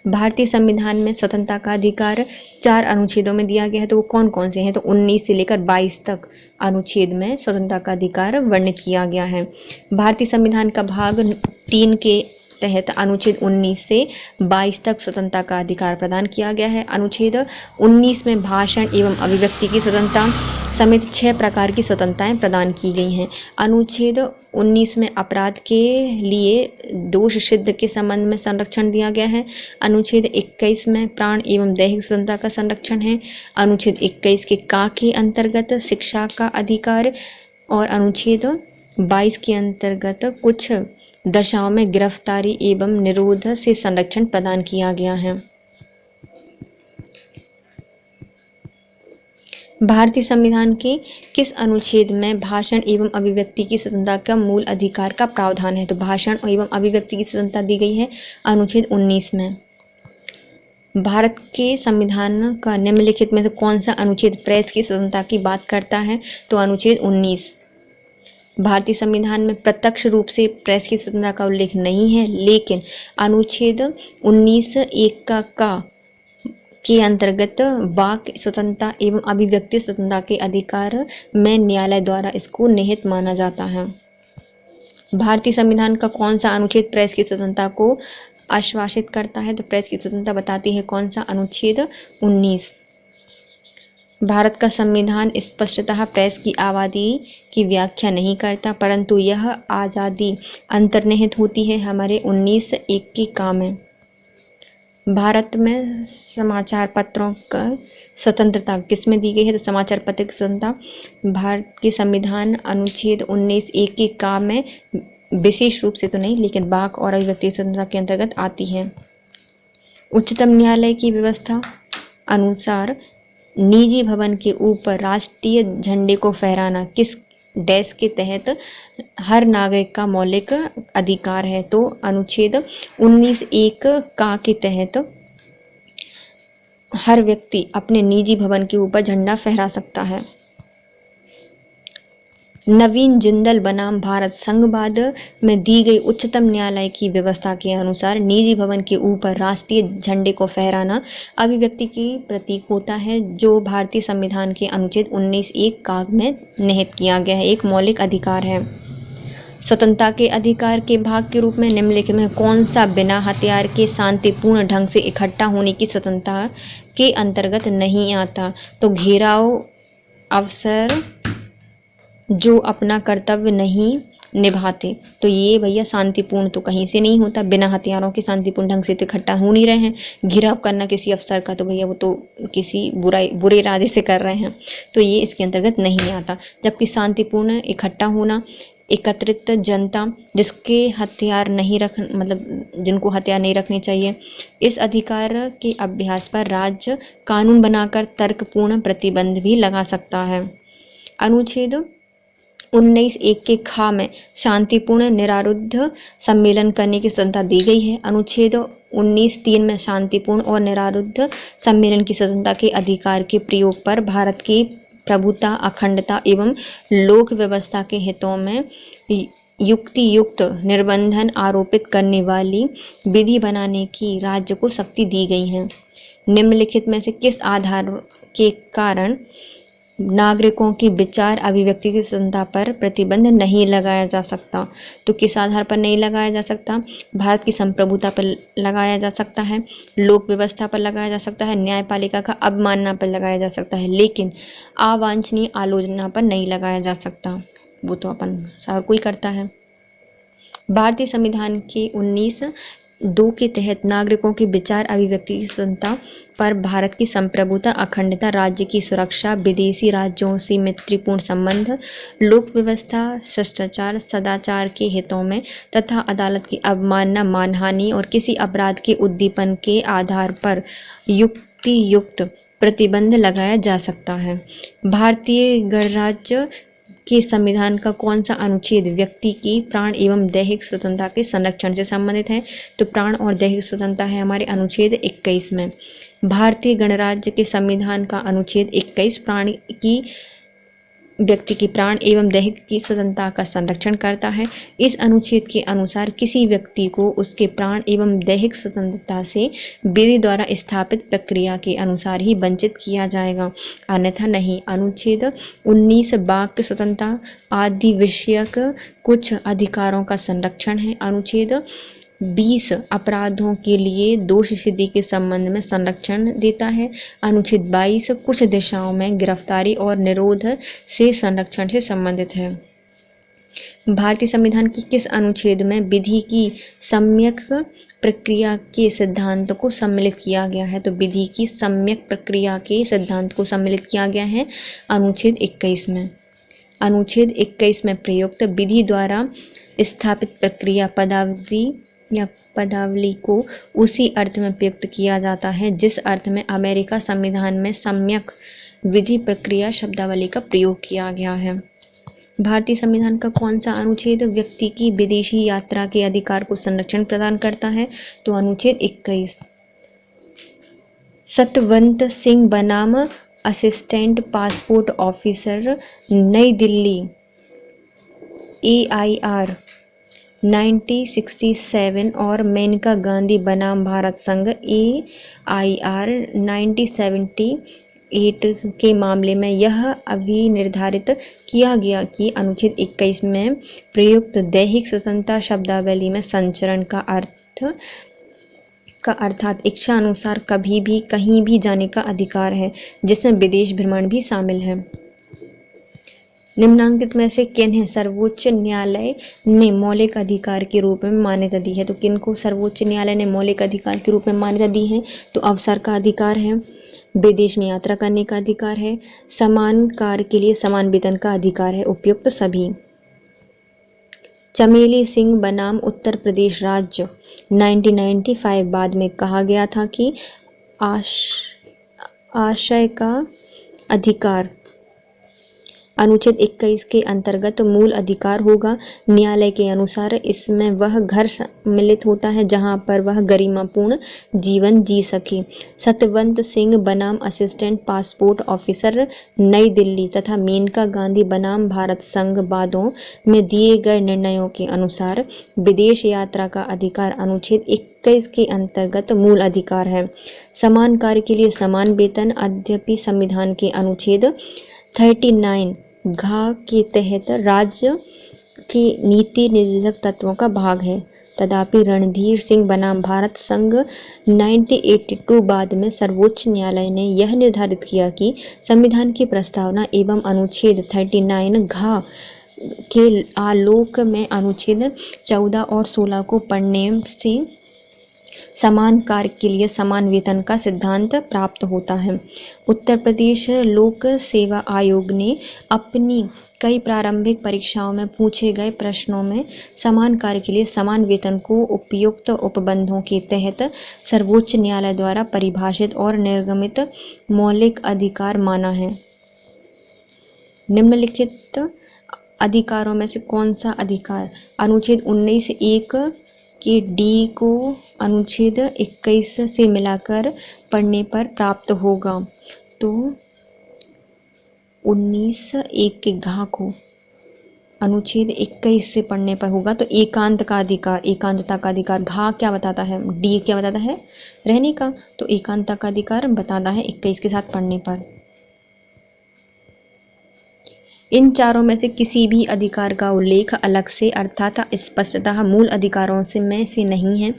भारतीय संविधान में स्वतंत्रता का अधिकार 4 अनुच्छेदों में दिया गया है, तो वो कौन कौन से हैं? तो 19 से लेकर 22 तक अनुच्छेद में स्वतंत्रता का अधिकार वर्णित किया गया है। भारतीय संविधान का भाग 3 के तहत अनुच्छेद 19 से 22 तक स्वतंत्रता का अधिकार प्रदान किया गया है। अनुच्छेद 19 में भाषण एवं अभिव्यक्ति की स्वतंत्रता समेत 6 प्रकार की स्वतंत्रताएं प्रदान की गई हैं। अनुच्छेद 19 में अपराध के लिए दोष सिद्ध के संबंध में संरक्षण दिया गया है। अनुच्छेद 21 में प्राण एवं दैहिक स्वतंत्रता का संरक्षण है। अनुच्छेद 21 के का के अंतर्गत शिक्षा का अधिकार और अनुच्छेद 22 के अंतर्गत कुछ दशाओं में गिरफ्तारी एवं निरोध से संरक्षण प्रदान किया गया है। भारतीय संविधान के किस अनुच्छेद में भाषण एवं अभिव्यक्ति की स्वतंत्रता का मूल अधिकार का प्रावधान है? तो भाषण एवं अभिव्यक्ति की स्वतंत्रता दी गई है अनुच्छेद 19 में। भारत के संविधान का निम्नलिखित में से कौन सा अनुच्छेद प्रेस की स्वतंत्रता की बात करता है? तो अनुच्छेद 19। भारतीय संविधान में प्रत्यक्ष रूप से प्रेस की स्वतंत्रता का उल्लेख नहीं है, लेकिन अनुच्छेद 19(1) का के अंतर्गत वाक स्वतंत्रता एवं अभिव्यक्ति स्वतंत्रता के अधिकार में न्यायालय द्वारा इसको निहित माना जाता है। भारतीय संविधान का कौन सा अनुच्छेद प्रेस की स्वतंत्रता को आश्वासित करता है? तो प्रेस की स्वतंत्रता बताती है कौन सा? अनुच्छेद 19। भारत का संविधान स्पष्टतः प्रेस की आज़ादी की व्याख्या नहीं करता, परंतु यह आज़ादी अंतर्निहित होती है हमारे 19(1) के का में। भारत में समाचार पत्रों का स्वतंत्रता किस में दी गई है? तो समाचार पत्र की स्वतंत्रता भारत के संविधान अनुच्छेद 19(1) के का में विशेष रूप से तो नहीं, लेकिन वाक और अभिव्यक्ति स्वतंत्रता के अंतर्गत आती है। उच्चतम न्यायालय की व्यवस्था अनुसार निजी भवन के ऊपर राष्ट्रीय झंडे को फहराना किस डैश के तहत हर नागरिक का मौलिक अधिकार है? तो अनुच्छेद 19(1) का के तहत हर व्यक्ति अपने निजी भवन के ऊपर झंडा फहरा सकता है। नवीन जिंदल बनाम भारत संघवाद में दी गई उच्चतम न्यायालय की व्यवस्था के अनुसार निजी भवन के ऊपर राष्ट्रीय झंडे को फहराना अभिव्यक्ति की प्रतीक होता है, जो भारतीय संविधान के अनुच्छेद 19(1) का में निहित किया गया है, एक मौलिक अधिकार है। स्वतंत्रता के अधिकार के भाग के रूप में निम्नलिखित में कौन सा बिना हथियार के शांतिपूर्ण ढंग से इकट्ठा होने की स्वतंत्रता के अंतर्गत नहीं आता? तो घेराव अफसर जो अपना कर्तव्य नहीं निभाते, तो ये भैया शांतिपूर्ण तो कहीं से नहीं होता। बिना हथियारों के शांतिपूर्ण ढंग से तो इकट्ठा हो नहीं रहे हैं। घिराव करना किसी अफसर का, तो भैया वो तो किसी बुरे इरादे से कर रहे हैं, तो ये इसके अंतर्गत नहीं आता। जबकि शांतिपूर्ण इकट्ठा होना, एकत्रित जनता जिसके हथियार नहीं जिनको हथियार नहीं रखने चाहिए, इस अधिकार के अभ्यास पर राज्य कानून बनाकर तर्कपूर्ण प्रतिबंध भी लगा सकता है। अनुच्छेद 19(1) के खा में शांतिपूर्ण निरारुद्ध सम्मेलन करने की स्वतंत्रता दी गई है। अनुच्छेद 19(3) में शांतिपूर्ण और निरारुद्ध सम्मेलन की स्वतंत्रता के अधिकार के प्रयोग पर भारत की प्रभुता, अखंडता एवं लोक व्यवस्था के हितों में युक्तियुक्त निर्बंधन आरोपित करने वाली विधि बनाने की राज्य को शक्ति दी गई है। निम्नलिखित में से किस आधार के कारण नागरिकों की विचार अभिव्यक्ति की स्वतंत्रता पर प्रतिबंध नहीं लगाया जा सकता? तो किस आधार पर नहीं लगाया जा सकता? भारत की संप्रभुता पर लगाया जा सकता है, लोक व्यवस्था पर लगाया जा सकता है, न्यायपालिका का अवमानना पर लगाया जा सकता है, लेकिन अवांछनीय आलोचना पर नहीं लगाया जा सकता। वो तो अपन हर कोई करता है। भारतीय संविधान के 19(2) के तहत नागरिकों की विचार अभिव्यक्ति की स्वतंत्रता पर भारत की संप्रभुता, अखंडता, राज्य की सुरक्षा, विदेशी राज्यों से मैत्रीपूर्ण संबंध, लोक व्यवस्था, शिष्टाचार, सदाचार के हितों में तथा अदालत की अवमानना, मानहानि और किसी अपराध के उद्दीपन के आधार पर युक्तियुक्त प्रतिबंध लगाया जा सकता है। भारतीय गणराज्य के संविधान का कौन सा अनुच्छेद व्यक्ति की प्राण एवं दैहिक स्वतंत्रता के संरक्षण से संबंधित है? तो प्राण और दैहिक स्वतंत्रता है हमारे अनुच्छेद 21 में। भारतीय गणराज्य के संविधान का अनुच्छेद 21 प्राण की व्यक्ति की प्राण एवं दैहिक की स्वतंत्रता का संरक्षण करता है। इस अनुच्छेद के अनुसार किसी व्यक्ति को उसके प्राण एवं दैहिक स्वतंत्रता से विधि द्वारा स्थापित प्रक्रिया के अनुसार ही वंचित किया जाएगा, अन्यथा नहीं। अनुच्छेद 19 वाक् स्वतंत्रता आदि विषयक कुछ अधिकारों का संरक्षण है। अनुच्छेद 20 अपराधों के लिए दोष सिद्धि के संबंध में संरक्षण देता है। अनुच्छेद 22 कुछ दिशाओं में गिरफ्तारी और निरोध से संरक्षण से संबंधित है। भारतीय संविधान के किस अनुच्छेद में विधि की सम्यक प्रक्रिया के सिद्धांत को सम्मिलित किया गया है? तो विधि की सम्यक प्रक्रिया के सिद्धांत को सम्मिलित किया गया है अनुच्छेद 21 में। अनुच्छेद 21 में प्रयुक्त विधि द्वारा स्थापित प्रक्रिया पदावधि या पदावली को उसी अर्थ में प्रयुक्त किया जाता है जिस अर्थ में अमेरिका संविधान में सम्यक विधि प्रक्रिया शब्दावली का प्रयोग किया गया है। भारतीय संविधान का कौन सा अनुच्छेद व्यक्ति की विदेशी यात्रा के अधिकार को संरक्षण प्रदान करता है? तो अनुच्छेद 21। सतवंत सिंह बनाम असिस्टेंट पासपोर्ट ऑफिसर, नई दिल्ली, AIR 1967 और मेनका गांधी बनाम भारत संघ, AIR 1978 के मामले में यह अभी निर्धारित किया गया कि अनुच्छेद 21 में प्रयुक्त दैहिक स्वतंत्रता शब्दावली में संचरण का अर्थात इच्छा अनुसार कभी भी कहीं भी जाने का अधिकार है, जिसमें विदेश भ्रमण भी शामिल है। निम्नांकित में से किन्हें सर्वोच्च न्यायालय ने मौलिक अधिकार के रूप में मान्यता दी है? तो किनको सर्वोच्च न्यायालय ने मौलिक अधिकार के रूप में मान्यता दी है? तो अवसर का अधिकार है, विदेश में यात्रा करने का अधिकार है, समान कार्य के लिए समान वेतन का अधिकार है, उपयुक्त सभी। चमेली सिंह बनाम उत्तर प्रदेश राज्य, 1995 बाद में कहा गया था कि आशय का अधिकार अनुच्छेद 21 के अंतर्गत मूल अधिकार होगा। न्यायालय के अनुसार इसमें वह घर सम्मिलित होता है जहां पर वह गरिमापूर्ण जीवन जी सके। सतवंत सिंह बनाम असिस्टेंट पासपोर्ट ऑफिसर, नई दिल्ली तथा मेनका गांधी बनाम भारत संघ वादों में दिए गए निर्णयों के अनुसार विदेश यात्रा का अधिकार अनुच्छेद 21 के अंतर्गत मूल अधिकार है। समान कार्य के लिए समान वेतन यद्यपि संविधान के अनुच्छेद 39 घ के तहत राज्य के नीति निर्देशक तत्वों का भाग है। तथापि रणधीर सिंह बनाम भारत संघ 1982 बाद में सर्वोच्च न्यायालय ने यह निर्धारित किया कि संविधान की प्रस्तावना एवं अनुच्छेद 39 घ के आलोक में अनुच्छेद 14 और 16 को पढ़ने से समान कार्य के लिए समान वेतन का सिद्धांत प्राप्त होता है। उत्तर प्रदेश लोक सेवा आयोग ने अपनी कई प्रारंभिक परीक्षाओं में पूछे गए प्रश्नों में समान कार्य के लिए समान वेतन को उपयुक्त उपबंधों के तहत सर्वोच्च न्यायालय द्वारा परिभाषित और निर्गमित मौलिक अधिकार माना है। निम्नलिखित अधिकारों में से कौन सा अधिकार अनुच्छेद 19(1) के डी को अनुच्छेद 21 से मिलाकर पढ़ने पर प्राप्त होगा? तो 19(1) के घ को अनुच्छेद 21 से पढ़ने पर होगा तो एकांत का अधिकार, एकांतता का अधिकार। घ क्या बताता है? डी क्या बताता है? रहने का। तो एकांतता का अधिकार बताता है 21 के साथ पढ़ने पर। इन चारों में से किसी भी अधिकार का उल्लेख अलग से अर्थात स्पष्टतः मूल अधिकारों में से नहीं है,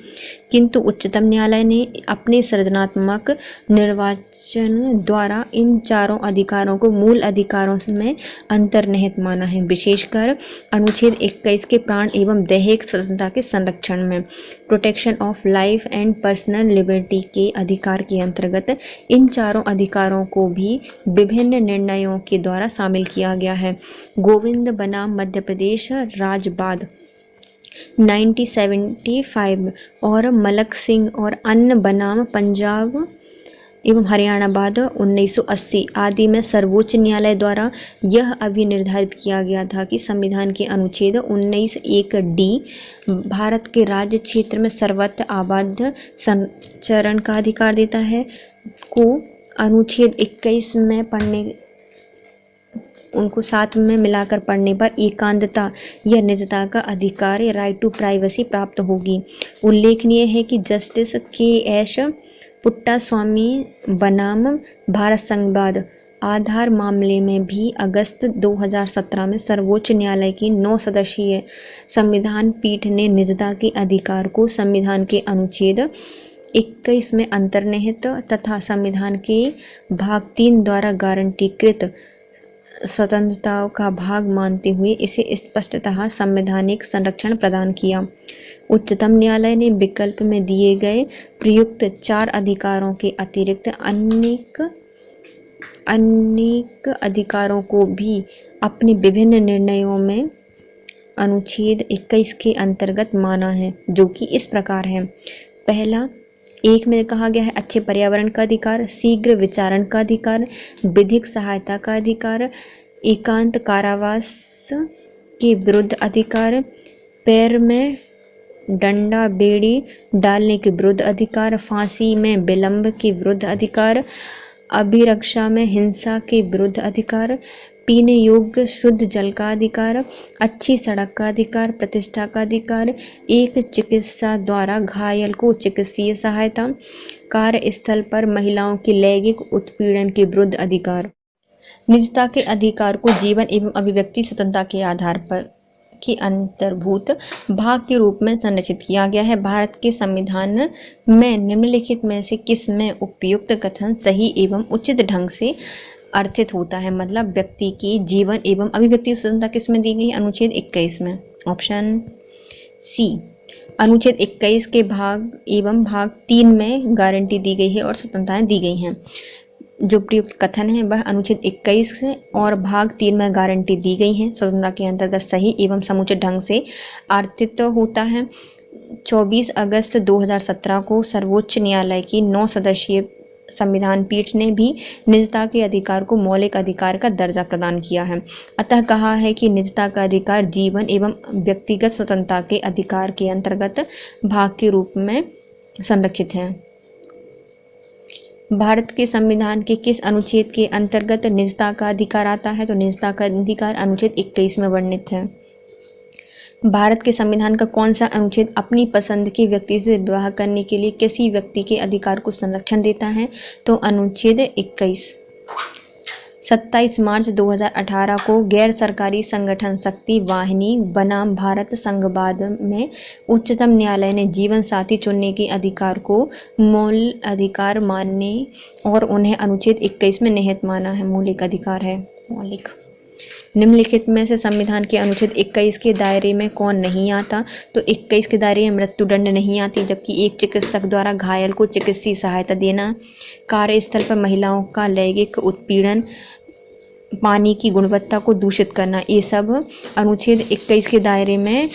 किंतु उच्चतम न्यायालय ने अपने सृजनात्मक निर्वाचन द्वारा इन चारों अधिकारों को मूल अधिकारों में अंतर्निहित माना है, विशेषकर अनुच्छेद 21 के प्राण एवं दैहिक स्वतंत्रता के संरक्षण में protection of life and personal liberty के अधिकार के अंतर्गत इन चारों अधिकारों को भी विभिन्न निर्णयों के द्वारा शामिल किया गया है। गोविंद बनाम मध्य प्रदेश राजबाद 1975 और मलक सिंह और अन्य बनाम पंजाब एवं हरियाणा बाद 1980 आदि में सर्वोच्च न्यायालय द्वारा यह अभी निर्धारित किया गया था कि संविधान के अनुच्छेद 19(1) डी भारत के राज्य क्षेत्र में सर्वत्र आबाद संचरण का अधिकार देता है, को अनुच्छेद 21 में पढ़ने उनको साथ में मिलाकर पढ़ने पर एकांतता या निजता का अधिकार या राइट टू प्राइवेसी प्राप्त होगी। उल्लेखनीय है कि जस्टिस के.एस. पुट्टास्वामी बनाम भारत संघवाद आधार मामले में भी अगस्त 2017 में सर्वोच्च न्यायालय की 9 सदस्यीय संविधान पीठ ने निजता के अधिकार को संविधान के अनुच्छेद 21 में अंतर्निहित तथा संविधान के भाग 3 द्वारा गारंटीकृत स्वतंत्रताओं का भाग मानते हुए इसे स्पष्टतः संवैधानिक संरक्षण प्रदान किया। उच्चतम न्यायालय ने विकल्प में दिए गए प्रयुक्त 4 अधिकारों के अतिरिक्त अनेक अधिकारों को भी अपने विभिन्न निर्णयों में अनुच्छेद 21 के अंतर्गत माना है, जो कि इस प्रकार है। पहला, 1 में कहा गया है अच्छे पर्यावरण का अधिकार, शीघ्र विचारण का अधिकार, विधिक सहायता का अधिकार, एकांत कारावास के विरुद्ध अधिकार, पैर में डंडा बेड़ी डालने के विरुद्ध अधिकार, फांसी में विलंब के विरुद्ध अधिकार, अभिरक्षा में हिंसा के विरुद्ध अधिकार, पीने योग्य शुद्ध जल का अधिकार, अच्छी सड़क का अधिकार, प्रतिष्ठा का अधिकार, एक चिकित्सा द्वारा घायल को चिकित्सीय सहायता, कार्यस्थल पर महिलाओं के लैंगिक उत्पीड़न के विरुद्ध अधिकार। निजता के अधिकार को जीवन एवं अभिव्यक्ति स्वतंत्रता के आधार पर के अंतर्भूत भाग के रूप में संरक्षित किया गया है। भारत के संविधान में निम्नलिखित में से किस में उपयुक्त कथन सही एवं उचित ढंग से अर्थित होता है? मतलब व्यक्ति की जीवन एवं अभिव्यक्ति स्वतंत्रता किस में दी गई है? अनुच्छेद 21 में। ऑप्शन सी, अनुच्छेद 21 के भाग एवं भाग 3 में गारंटी दी गई है और स्वतंत्रताएं दी गई हैं। जो प्रयुक्त कथन है वह अनुच्छेद 21 और भाग 3 में गारंटी दी गई है, स्वतंत्रता के अंतर्गत सही एवं समुचित ढंग से अर्थित होता है। 24 अगस्त 2017 को सर्वोच्च न्यायालय की 9 सदस्यीय संविधान पीठ ने भी निजता के अधिकार को मौलिक अधिकार का दर्जा प्रदान किया है। अतः कहा है कि निजता का अधिकार जीवन एवं व्यक्तिगत स्वतंत्रता के अधिकार के अंतर्गत भाग के रूप में संरक्षित है। भारत के संविधान के किस अनुच्छेद के अंतर्गत निजता का अधिकार आता है? तो निजता का अधिकार अनुच्छेद 21 में वर्णित है। भारत के संविधान का कौन सा अनुच्छेद अपनी पसंद के व्यक्ति से विवाह करने के लिए किसी व्यक्ति के अधिकार को संरक्षण देता है? तो अनुच्छेद 21। 27 मार्च 2018 को गैर सरकारी संगठन शक्ति वाहिनी बनाम भारत संघवाद में उच्चतम न्यायालय ने जीवन साथी चुनने के अधिकार को मूल अधिकार मानने और उन्हें अनुच्छेद 21 में निहित माना है। मौलिक अधिकार है। मौलिक। निम्नलिखित में से संविधान के अनुच्छेद 21 के दायरे में कौन नहीं आता? तो 21 के दायरे में मृत्युदंड नहीं आती, जबकि एक चिकित्सक द्वारा घायल को चिकित्सीय सहायता देना, कार्यस्थल पर महिलाओं का लैंगिक उत्पीड़न, पानी की गुणवत्ता को दूषित करना, ये सब अनुच्छेद 21 के दायरे में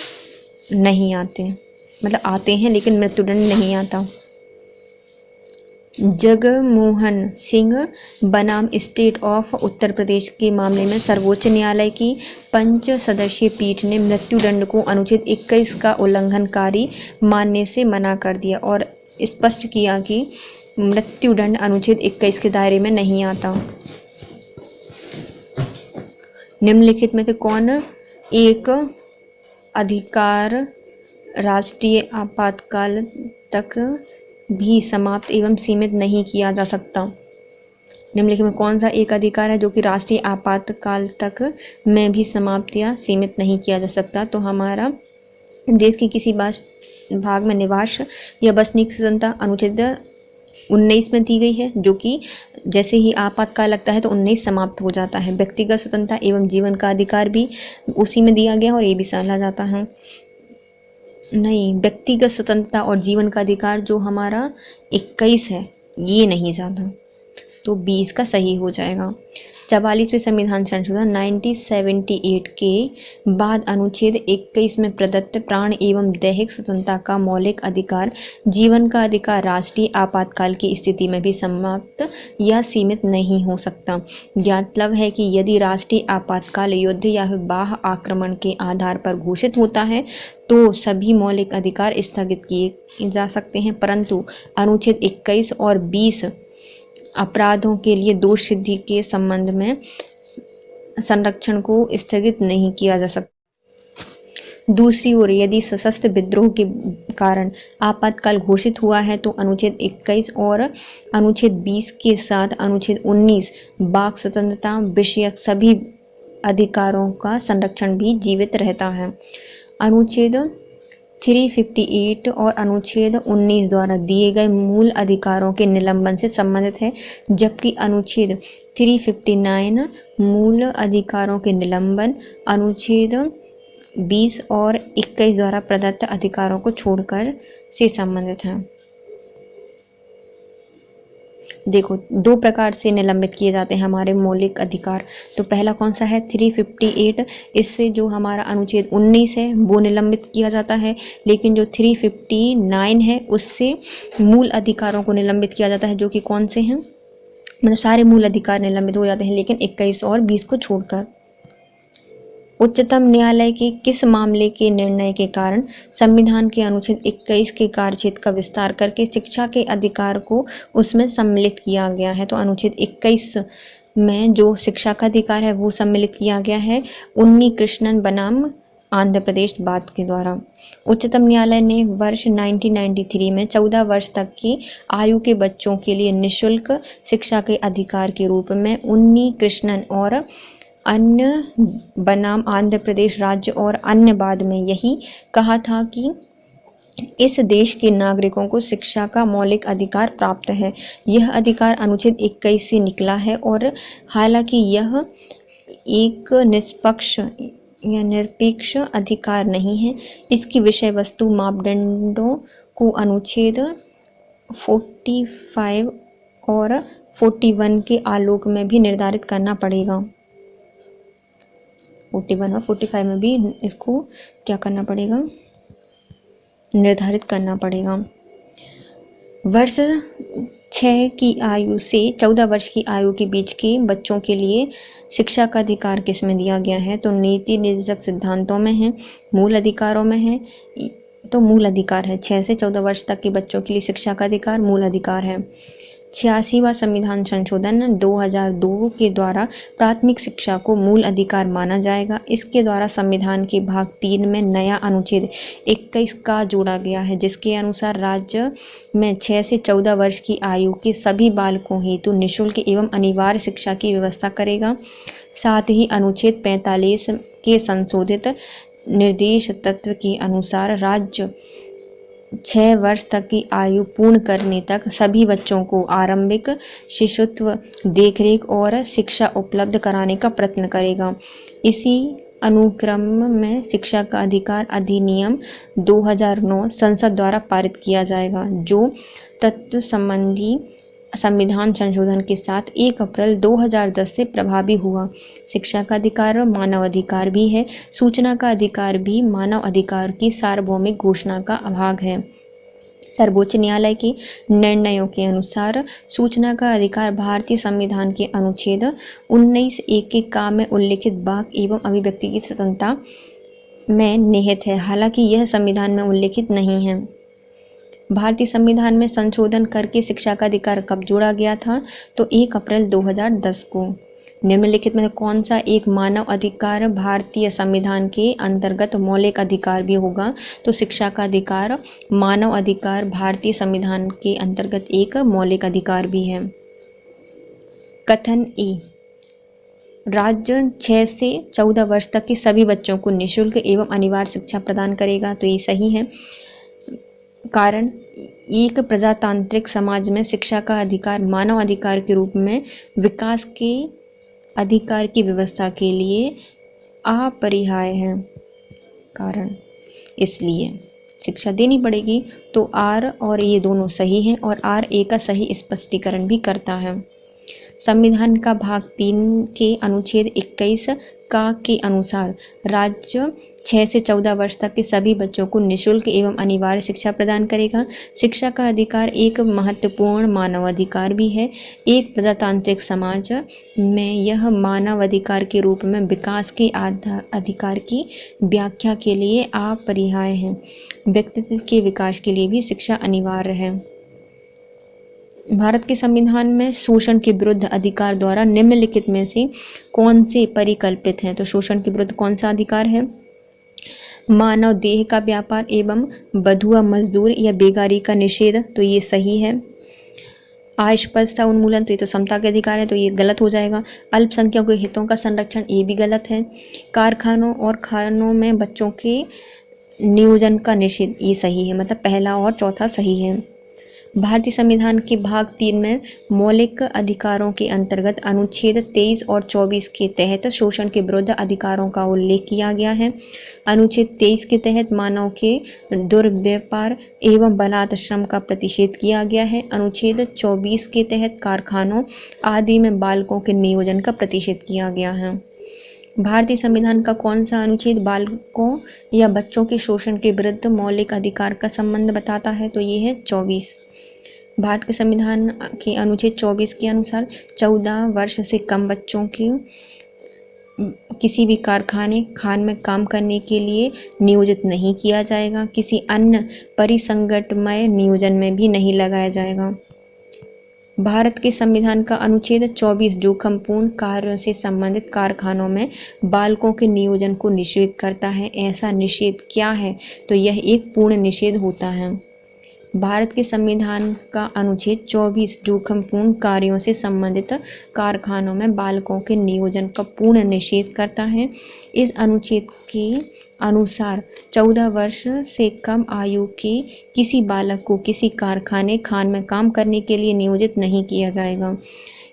नहीं आते। मतलब आते हैं लेकिन मृत्युदंड नहीं आता। जगमोहन सिंह बनाम स्टेट ऑफ उत्तर प्रदेश के मामले में सर्वोच्च न्यायालय की 5 सदस्यीय पीठ ने मृत्युदंड को अनुच्छेद 21 का उल्लंघनकारी मानने से मना कर दिया और स्पष्ट किया कि मृत्युदंड अनुच्छेद 21 के दायरे में नहीं आता। निम्नलिखित में से कौन एक अधिकार राष्ट्रीय आपातकाल तक भी समाप्त एवं सीमित नहीं किया जा सकता? निम्नलिखित में कौन सा एक अधिकार है जो कि राष्ट्रीय आपातकाल तक में भी समाप्त या सीमित नहीं किया जा सकता? तो हमारा देश के किसी भाग में निवास या बसने की स्वतंत्रता अनुच्छेद 19 में दी गई है, जो कि जैसे ही आपातकाल लगता है तो 19 समाप्त हो जाता है। व्यक्तिगत स्वतंत्रता एवं जीवन का अधिकार भी उसी में दिया गया और ये भी समझा जाता है। नहीं, व्यक्तिगत स्वतंत्रता और जीवन का अधिकार जो हमारा 21 है ये नहीं ज़्यादा, तो 20 का सही हो जाएगा। 44वें संविधान संशोधन 1978 के बाद अनुच्छेद 21 में प्रदत्त प्राण एवं दैहिक स्वतंत्रता का मौलिक अधिकार जीवन का अधिकार राष्ट्रीय आपातकाल की स्थिति में भी समाप्त या सीमित नहीं हो सकता। ज्ञातव्य है कि यदि राष्ट्रीय आपातकाल युद्ध या बाह्य आक्रमण के आधार पर घोषित होता है तो सभी मौलिक अधिकार स्थगित किए जा सकते हैं, परंतु अनुच्छेद 21 और 20 अपराधों के लिए दोष सिद्धि के संबंध में संरक्षण को स्थगित नहीं किया जा सकता। दूसरी ओर यदि सशस्त्र विद्रोह के कारण आपातकाल घोषित हुआ है तो अनुच्छेद 21 और अनुच्छेद 20 के साथ अनुच्छेद 19 वाक स्वतंत्रता विषयक सभी अधिकारों का संरक्षण भी जीवित रहता है। अनुच्छेद 358 और अनुच्छेद 19 द्वारा दिए गए मूल अधिकारों के निलंबन से संबंधित है, जबकि अनुच्छेद 359 मूल अधिकारों के निलंबन, अनुच्छेद 20 और 21 द्वारा प्रदत्त अधिकारों को छोड़कर से संबंधित है। देखो, दो प्रकार से निलंबित किए जाते हैं हमारे मौलिक अधिकार। तो पहला कौन सा है? 358। इससे जो हमारा अनुच्छेद 19 है वो निलंबित किया जाता है, लेकिन जो 359 है उससे मूल अधिकारों को निलंबित किया जाता है, जो कि कौन से हैं? मतलब सारे मूल अधिकार निलंबित हो जाते हैं, लेकिन 21 और 20 को छोड़कर। उच्चतम न्यायालय के किस मामले के निर्णय के कारण संविधान के अनुच्छेद 21 के कार्यक्षेत्र का विस्तार करके शिक्षा के अधिकार को उसमें सम्मिलित किया गया है? तो अनुच्छेद 21 में जो शिक्षा का अधिकार है वो सम्मिलित किया गया है उन्नी कृष्णन बनाम आंध्र प्रदेश बात के द्वारा। उच्चतम न्यायालय ने वर्ष 1993 में 14 वर्ष तक की आयु के बच्चों के लिए निःशुल्क शिक्षा के अधिकार के रूप में उन्नी कृष्णन और अन्य बनाम आंध्र प्रदेश राज्य और अन्य बाद में यही कहा था कि इस देश के नागरिकों को शिक्षा का मौलिक अधिकार प्राप्त है। यह अधिकार अनुच्छेद 21 से निकला है और हालांकि यह एक निष्पक्ष या निरपेक्ष अधिकार नहीं है, इसकी विषय वस्तु मापदंडों को अनुच्छेद 45 और 41 के आलोक में भी निर्धारित करना पड़ेगा। 41 और 45 में भी इसको क्या करना पड़ेगा? निर्धारित करना पड़ेगा। वर्ष 6 की आयु से 14 वर्ष की आयु के बीच के बच्चों के लिए शिक्षा का अधिकार किस में दिया गया है? तो नीति निर्देशक सिद्धांतों में है, मूल अधिकारों में है। तो मूल अधिकार है, 6 से 14 वर्ष तक के बच्चों के लिए शिक्षा का अधिकार मूल अधिकार है। 86वां संविधान संशोधन 2002 के द्वारा प्राथमिक शिक्षा को मूल अधिकार माना जाएगा। इसके द्वारा संविधान के भाग 3 में नया अनुच्छेद 21 का जोड़ा गया है, जिसके अनुसार राज्य में 6 से 14 वर्ष की आयु के सभी बालकों हेतु निःशुल्क एवं अनिवार्य शिक्षा की व्यवस्था करेगा। साथ ही अनुच्छेद 45 के संशोधित निर्देश तत्व के अनुसार राज्य 6 वर्ष तक की आयु पूर्ण करने तक सभी बच्चों को आरंभिक शिशुत्व, देखरेख और शिक्षा उपलब्ध कराने का प्रयत्न करेगा। इसी अनुक्रम में शिक्षा का अधिकार अधिनियम 2009 संसद द्वारा पारित किया जाएगा, जो तत्व संबंधी संविधान संशोधन के साथ 1 अप्रैल 2010 से प्रभावी हुआ। शिक्षा का अधिकार मानव अधिकार भी है। सूचना का अधिकार भी मानव अधिकार की सार्वभौमिक घोषणा का भाग है। सर्वोच्च न्यायालय के निर्णयों के अनुसार सूचना का अधिकार भारतीय संविधान के अनुच्छेद 19(1) के का में उल्लिखित वाक एवं अभिव्यक्ति की स्वतंत्रता में निहित है, हालांकि यह संविधान में उल्लिखित नहीं है। भारतीय संविधान में संशोधन करके शिक्षा का अधिकार कब जोड़ा गया था? तो 1 अप्रैल 2010 को। निम्नलिखित में कौन सा एक मानव अधिकार भारतीय संविधान के अंतर्गत मौलिक अधिकार भी होगा? तो शिक्षा का अधिकार मानव अधिकार भारतीय संविधान के अंतर्गत एक मौलिक अधिकार भी है। कथन ए, राज्य 6 से 14 वर्ष तक के सभी बच्चों को निःशुल्क एवं अनिवार्य शिक्षा प्रदान करेगा। तो ये सही है, कारण एक प्रजातांत्रिक समाज में शिक्षा का अधिकार मानव अधिकार के रूप में विकास के अधिकार की व्यवस्था के लिए अपरिहार्य है। कारण इसलिए शिक्षा देनी पड़ेगी। तो आर और ये दोनों सही हैं और आर ए का सही स्पष्टीकरण भी करता है। संविधान का भाग 3 के अनुच्छेद 21 का के अनुसार राज्य 6 से 14 वर्ष तक के सभी बच्चों को निःशुल्क एवं अनिवार्य शिक्षा प्रदान करेगा। शिक्षा का अधिकार एक महत्वपूर्ण मानव अधिकार भी है। एक प्रजातांत्रिक समाज में यह मानव अधिकार के रूप में विकास के अधिकार की व्याख्या के लिए अपरिहार्य है। व्यक्तित्व के विकास के लिए भी शिक्षा अनिवार्य है। भारत के संविधान में शोषण के विरुद्ध अधिकार द्वारा निम्नलिखित में से कौन से परिकल्पित हैं? तो शोषण के विरुद्ध कौन सा अधिकार है? मानव देह का व्यापार एवं बंधुआ मजदूर या बेगारी का निषेध, तो ये सही है। अस्पृश्यता उन्मूलन, तो ये तो समता के अधिकार है, तो ये गलत हो जाएगा। अल्पसंख्यकों के हितों का संरक्षण, ये भी गलत है। कारखानों और खानों में बच्चों के नियोजन का निषेध, ये सही है, मतलब पहला और चौथा सही है। भारतीय संविधान के भाग 3 में मौलिक अधिकारों के अंतर्गत अनुच्छेद 23 और 24 के तहत शोषण के विरुद्ध अधिकारों का उल्लेख किया गया है। अनुच्छेद 23 के तहत मानव के दुर्व्यापार एवं बलात्श्रम का प्रतिषेध किया गया है। अनुच्छेद 24 के तहत कारखानों आदि में बालकों के नियोजन का प्रतिषेध किया गया है। भारतीय संविधान का कौन सा अनुच्छेद बालकों या बच्चों के शोषण के विरुद्ध मौलिक अधिकार का संबंध बताता है? तो ये है 24। भारत के संविधान के अनुच्छेद 24 के अनुसार 14 वर्ष से कम बच्चों की किसी भी कारखाने खान में काम करने के लिए नियोजित नहीं किया जाएगा। किसी अन्य परिसंगठनमय नियोजन में भी नहीं लगाया जाएगा। भारत के संविधान का अनुच्छेद 24 जोखिमपूर्ण कार्यों से संबंधित कारखानों में बालकों के नियोजन को निषेध करता है। ऐसा निषेध क्या है? तो यह एक पूर्ण निषेध होता है। भारत के संविधान का अनुच्छेद 24 जोखिमपूर्ण कार्यों से संबंधित कारखानों में बालकों के नियोजन का पूर्ण निषेध करता है। इस अनुच्छेद के अनुसार 14 वर्ष से कम आयु के किसी बालक को किसी कारखाने खान में काम करने के लिए नियोजित नहीं किया जाएगा।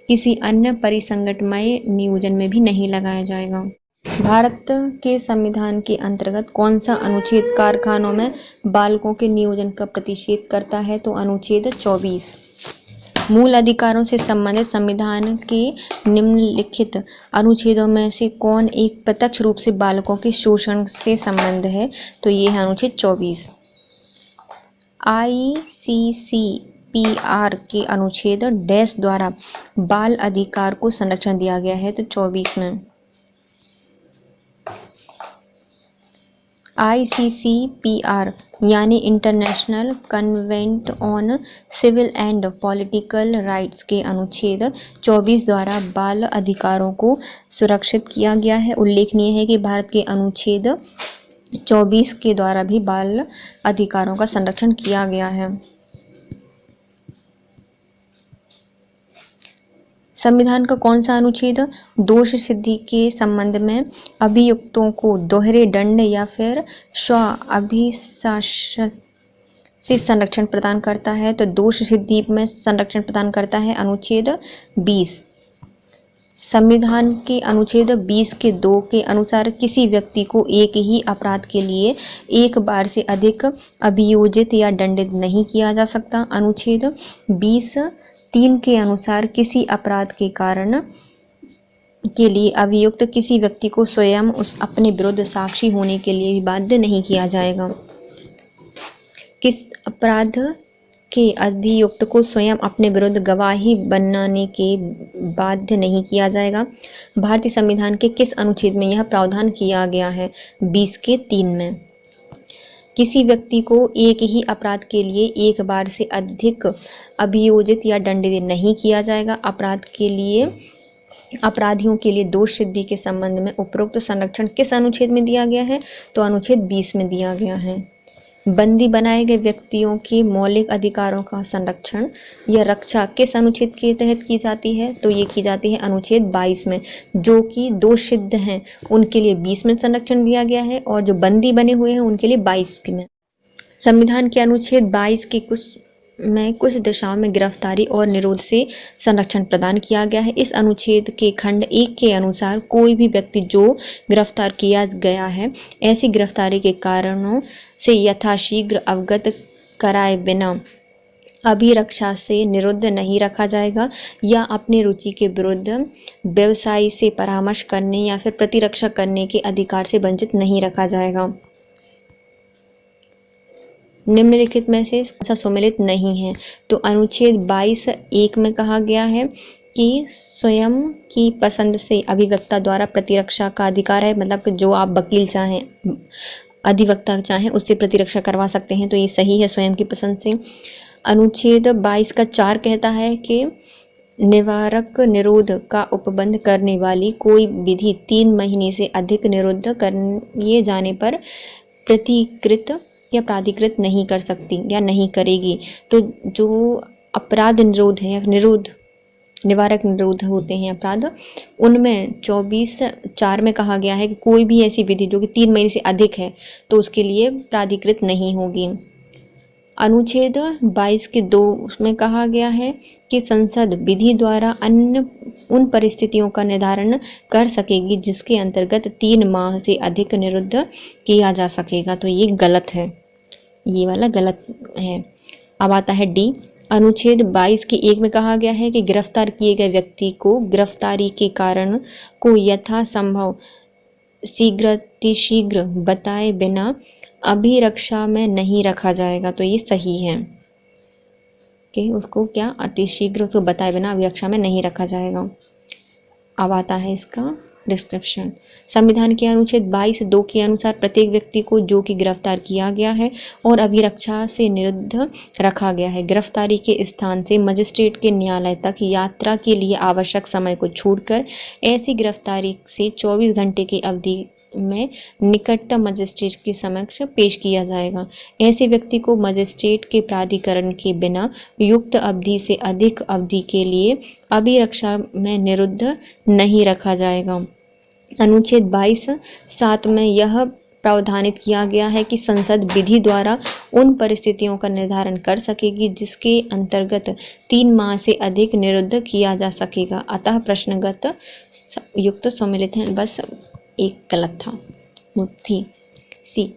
किसी अन्य परिसंगठनमय नियोजन में भी नहीं लगाया जाएगा। भारत के संविधान के अंतर्गत कौन सा अनुच्छेद कारखानों में बालकों के नियोजन का प्रतिषेध करता है? तो अनुच्छेद 24। मूल अधिकारों से संबंधित संविधान के निम्नलिखित अनुच्छेदों में से कौन एक प्रत्यक्ष रूप से बालकों के शोषण से संबंध है? तो ये है अनुच्छेद 24। ICCPR के अनुच्छेद डैश द्वारा बाल अधिकार को संरक्षण दिया गया है। तो 24 में ICCPR यानी international convent on civil and political rights के अनुच्छेद 24 द्वारा बाल अधिकारों को सुरक्षित किया गया है। उल्लेखनीय है कि भारत के अनुच्छेद 24 के द्वारा भी बाल अधिकारों का संरक्षण किया गया है। संविधान का कौन सा अनुच्छेद दोष सिद्धि के संबंध में अभियुक्तों को दोहरे दंड या फिर स्व अभिशासन से संरक्षण प्रदान करता है? तो दोष सिद्धि में संरक्षण प्रदान करता है अनुच्छेद 20। संविधान के अनुच्छेद 20 के 2 के अनुसार किसी व्यक्ति को एक ही अपराध के लिए एक बार से अधिक अभियोजित या दंडित नहीं किया जा सकता। अनुच्छेद 20(3) के अनुसार किसी अपराध के कारण के लिए अभियुक्त किसी व्यक्ति को स्वयं उस अपने विरुद्ध साक्षी होने के लिए भी बाध्य नहीं किया जाएगा। किस अपराध के अभियुक्त को स्वयं अपने विरुद्ध गवाही बनाने के बाध्य नहीं किया जाएगा। भारतीय संविधान के किस अनुच्छेद में यह प्रावधान किया गया है? 20 के 3 में। किसी व्यक्ति को एक ही अपराध के लिए एक बार से अधिक अभियोजित या दंडित नहीं किया जाएगा। अपराधियों के लिए दोष सिद्धि के संबंध में उपरोक्त संरक्षण किस अनुच्छेद में दिया गया है? तो अनुच्छेद 20 में दिया गया है। बंदी बनाए गए व्यक्तियों के मौलिक अधिकारों का संरक्षण या रक्षा किस अनुच्छेद के तहत की जाती है? तो ये की जाती है अनुच्छेद 22 में। जो कि दोष सिद्ध हैं उनके लिए 20 में संरक्षण दिया गया है और जो बंदी बने हुए हैं उनके लिए 22 में। संविधान के अनुच्छेद 22 के कुछ दिशाओं में गिरफ्तारी और निरोध से संरक्षण प्रदान किया गया है। इस अनुच्छेद के खंड 1 के अनुसार कोई भी व्यक्ति जो गिरफ्तार किया गया है ऐसी गिरफ्तारी के कारणों से यथाशीघ्र अवगत कराए बिना अभिरक्षा से निरुद्ध नहीं रखा जाएगा या अपनी रुचि के विरुद्ध व्यवसायी से परामर्श करने या फिर प्रतिरक्षा करने के अधिकार से वंचित नहीं रखा जाएगा। निम्नलिखित में से ऐसा सम्मिलित नहीं है? तो अनुच्छेद 22(1) में कहा गया है कि स्वयं की पसंद से अभिवक्ता द्वारा प्रतिरक्षा का अधिकार है, मतलब कि जो आप वकील चाहें अधिवक्ता चाहें उससे प्रतिरक्षा करवा सकते हैं। तो ये सही है, स्वयं की पसंद से। अनुच्छेद 22 का 4 कहता है कि निवारक निरोध का उपबंध करने वाली कोई विधि 3 महीने से अधिक निरुद्ध किए जाने पर प्रतिकृत या प्राधिकृत नहीं कर सकती या नहीं करेगी। तो जो अपराध निरोध है या निरोध निवारक निरोध होते हैं अपराध, उनमें 24(4) में कहा गया है कि कोई भी ऐसी विधि जो कि 3 महीने से अधिक है तो उसके लिए प्राधिकृत नहीं होगी। अनुच्छेद 22 के 2 में कहा गया है कि संसद विधि द्वारा अन्य उन परिस्थितियों का निर्धारण कर सकेगी जिसके अंतर्गत 3 माह से अधिक निरुद्ध किया जा सकेगा। तो ये गलत है, ये वाला गलत है। अब आता है डी। अनुच्छेद 22 के 1 में कहा गया है कि गिरफ्तार किए गए व्यक्ति को गिरफ्तारी के कारण को यथासंभव शीघ्रातिशीघ्र बताए बिना अभिरक्षा में नहीं रखा जाएगा। तो ये सही है कि उसको क्या अतिशीघ्र उसको बताए बिना अभिरक्षा में नहीं रखा जाएगा। अब आता है इसका डिस्क्रिप्शन। संविधान के अनुच्छेद 22(2) के अनुसार प्रत्येक व्यक्ति को जो कि गिरफ्तार किया गया है और अभिरक्षा से निरुद्ध रखा गया है, गिरफ्तारी के स्थान से मजिस्ट्रेट के न्यायालय तक यात्रा के लिए आवश्यक समय को छोड़कर ऐसी गिरफ्तारी से 24 घंटे की अवधि में निकटतम मजिस्ट्रेट के समक्ष पेश किया जाएगा। ऐसे व्यक्ति को मजिस्ट्रेट के प्राधिकरण के बिना युक्त अवधि से अधिक अवधि के लिए अभिरक्षा में निरुद्ध नहीं रखा जाएगा। अनुच्छेद 22(7) में यह प्रावधानित किया गया है कि संसद विधि द्वारा उन परिस्थितियों का निर्धारण कर सकेगी जिसके अंतर्गत 3 माह से अधिक निरुद्ध किया जा सकेगा। अतः प्रश्नगत युक्त सम्मिलित हैं, बस एक गलत था। थी सी।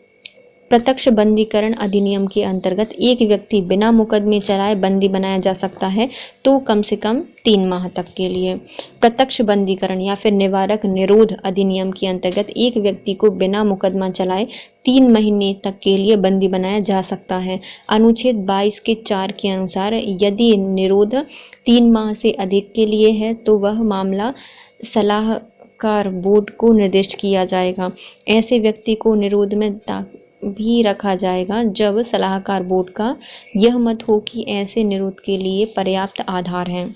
प्रत्यक्ष बंदीकरण अधिनियम के अंतर्गत एक व्यक्ति बिना मुकदमे चलाए बंदी बनाया जा सकता है तो कम से कम 3 माह तक के लिए। प्रत्यक्ष बंदीकरण या फिर निवारक निरोध अधिनियम के अंतर्गत एक व्यक्ति को बिना मुकदमा चलाए 3 महीने तक के लिए बंदी बनाया जा सकता है। अनुच्छेद 22 के 4 के अनुसार यदि निरोध 3 माह से अधिक के लिए है तो वह मामला सलाहकार बोर्ड को निर्दिष्ट किया जाएगा। ऐसे व्यक्ति को निरोध में भी रखा जाएगा जब सलाहकार बोर्ड का यह मत हो कि ऐसे निरोध के लिए पर्याप्त आधार हैं।